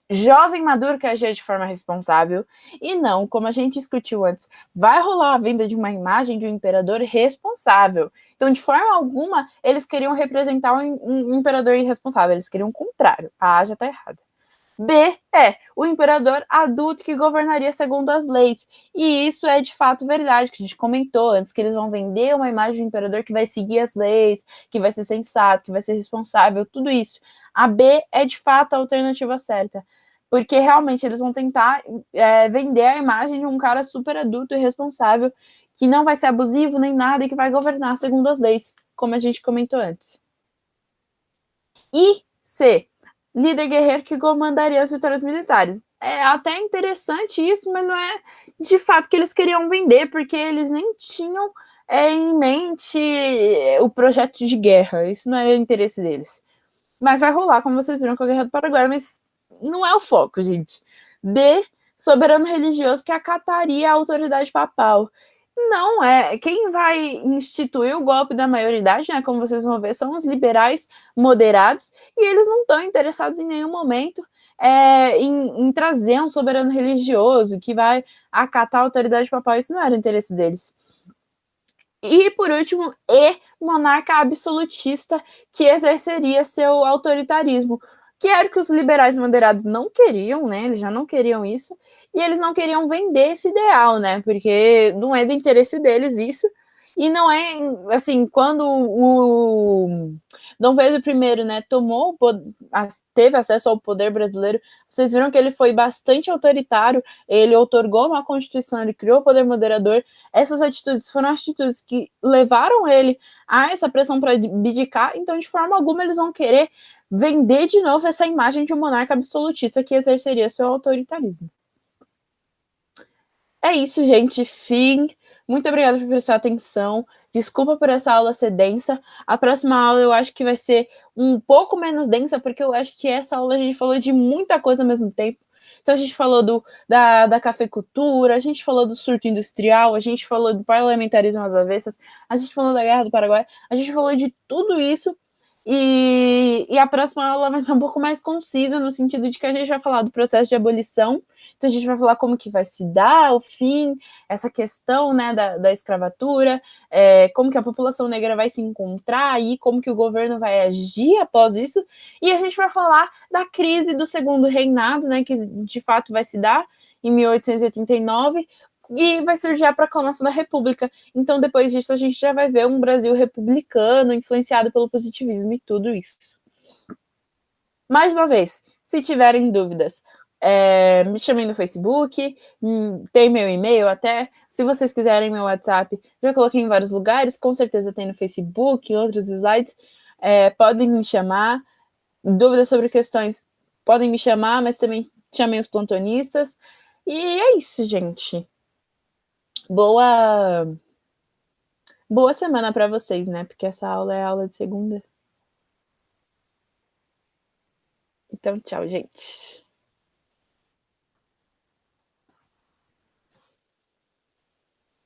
jovem maduro que agia de forma responsável e não, como a gente discutiu antes, vai rolar a venda de uma imagem de um imperador responsável. Então, de forma alguma, eles queriam representar um imperador irresponsável, eles queriam o contrário. A A já está errada. B é o imperador adulto que governaria segundo as leis. E isso é de fato verdade, que a gente comentou antes, que eles vão vender uma imagem de um imperador que vai seguir as leis, que vai ser sensato, que vai ser responsável, tudo isso. A B é de fato a alternativa certa, porque realmente eles vão tentar vender a imagem de um cara super adulto e responsável, que não vai ser abusivo nem nada e que vai governar segundo as leis, como a gente comentou antes. E C, líder guerreiro que comandaria as vitórias militares. É até interessante isso, mas não é de fato que eles queriam vender, porque eles nem tinham em mente o projeto de guerra. Isso não era o interesse deles. Mas vai rolar, como vocês viram, com a Guerra do Paraguai, mas não é o foco, gente. D, soberano religioso que acataria a autoridade papal. Não é. Quem vai instituir o golpe da maioridade, né, como vocês vão ver, são os liberais moderados, e eles não estão interessados em nenhum momento em trazer um soberano religioso que vai acatar a autoridade papal. Isso não era o interesse deles. E, por último, E, monarca absolutista que exerceria seu autoritarismo, que era o que os liberais moderados não queriam, né? Eles já não queriam isso, e eles não queriam vender esse ideal, né? Porque não é do interesse deles isso, e não é, assim, quando o Dom Pedro I, né, teve acesso ao poder brasileiro, vocês viram que ele foi bastante autoritário, ele outorgou uma Constituição, ele criou o poder moderador. Essas atitudes foram atitudes que levaram ele a essa pressão para abdicar, então de forma alguma eles vão querer vender de novo essa imagem de um monarca absolutista que exerceria seu autoritarismo. É isso, gente. Fim. Muito obrigada por prestar atenção. Desculpa por essa aula ser densa. A próxima aula eu acho que vai ser um pouco menos densa, porque eu acho que essa aula a gente falou de muita coisa ao mesmo tempo. Então a gente falou da cafeicultura, a gente falou do surto industrial, a gente falou do parlamentarismo às avessas, a gente falou da Guerra do Paraguai, a gente falou de tudo isso E a próxima aula vai ser um pouco mais concisa, no sentido de que a gente vai falar do processo de abolição, então a gente vai falar como que vai se dar o fim, essa questão, né, da escravatura, como que a população negra vai se encontrar aí, como que o governo vai agir após isso, e a gente vai falar da crise do segundo reinado, né, que de fato vai se dar em 1889, e vai surgir a proclamação da República. Então, depois disso, a gente já vai ver um Brasil republicano, influenciado pelo positivismo e tudo isso. Mais uma vez, se tiverem dúvidas, me chamem no Facebook, tem meu e-mail até. Se vocês quiserem meu WhatsApp, já coloquei em vários lugares, com certeza tem no Facebook, em outros slides. Podem me chamar. Dúvidas sobre questões, podem me chamar, mas também chamem os plantonistas. E é isso, gente. Boa semana para vocês, né? Porque essa aula é aula de segunda. Então, tchau, gente.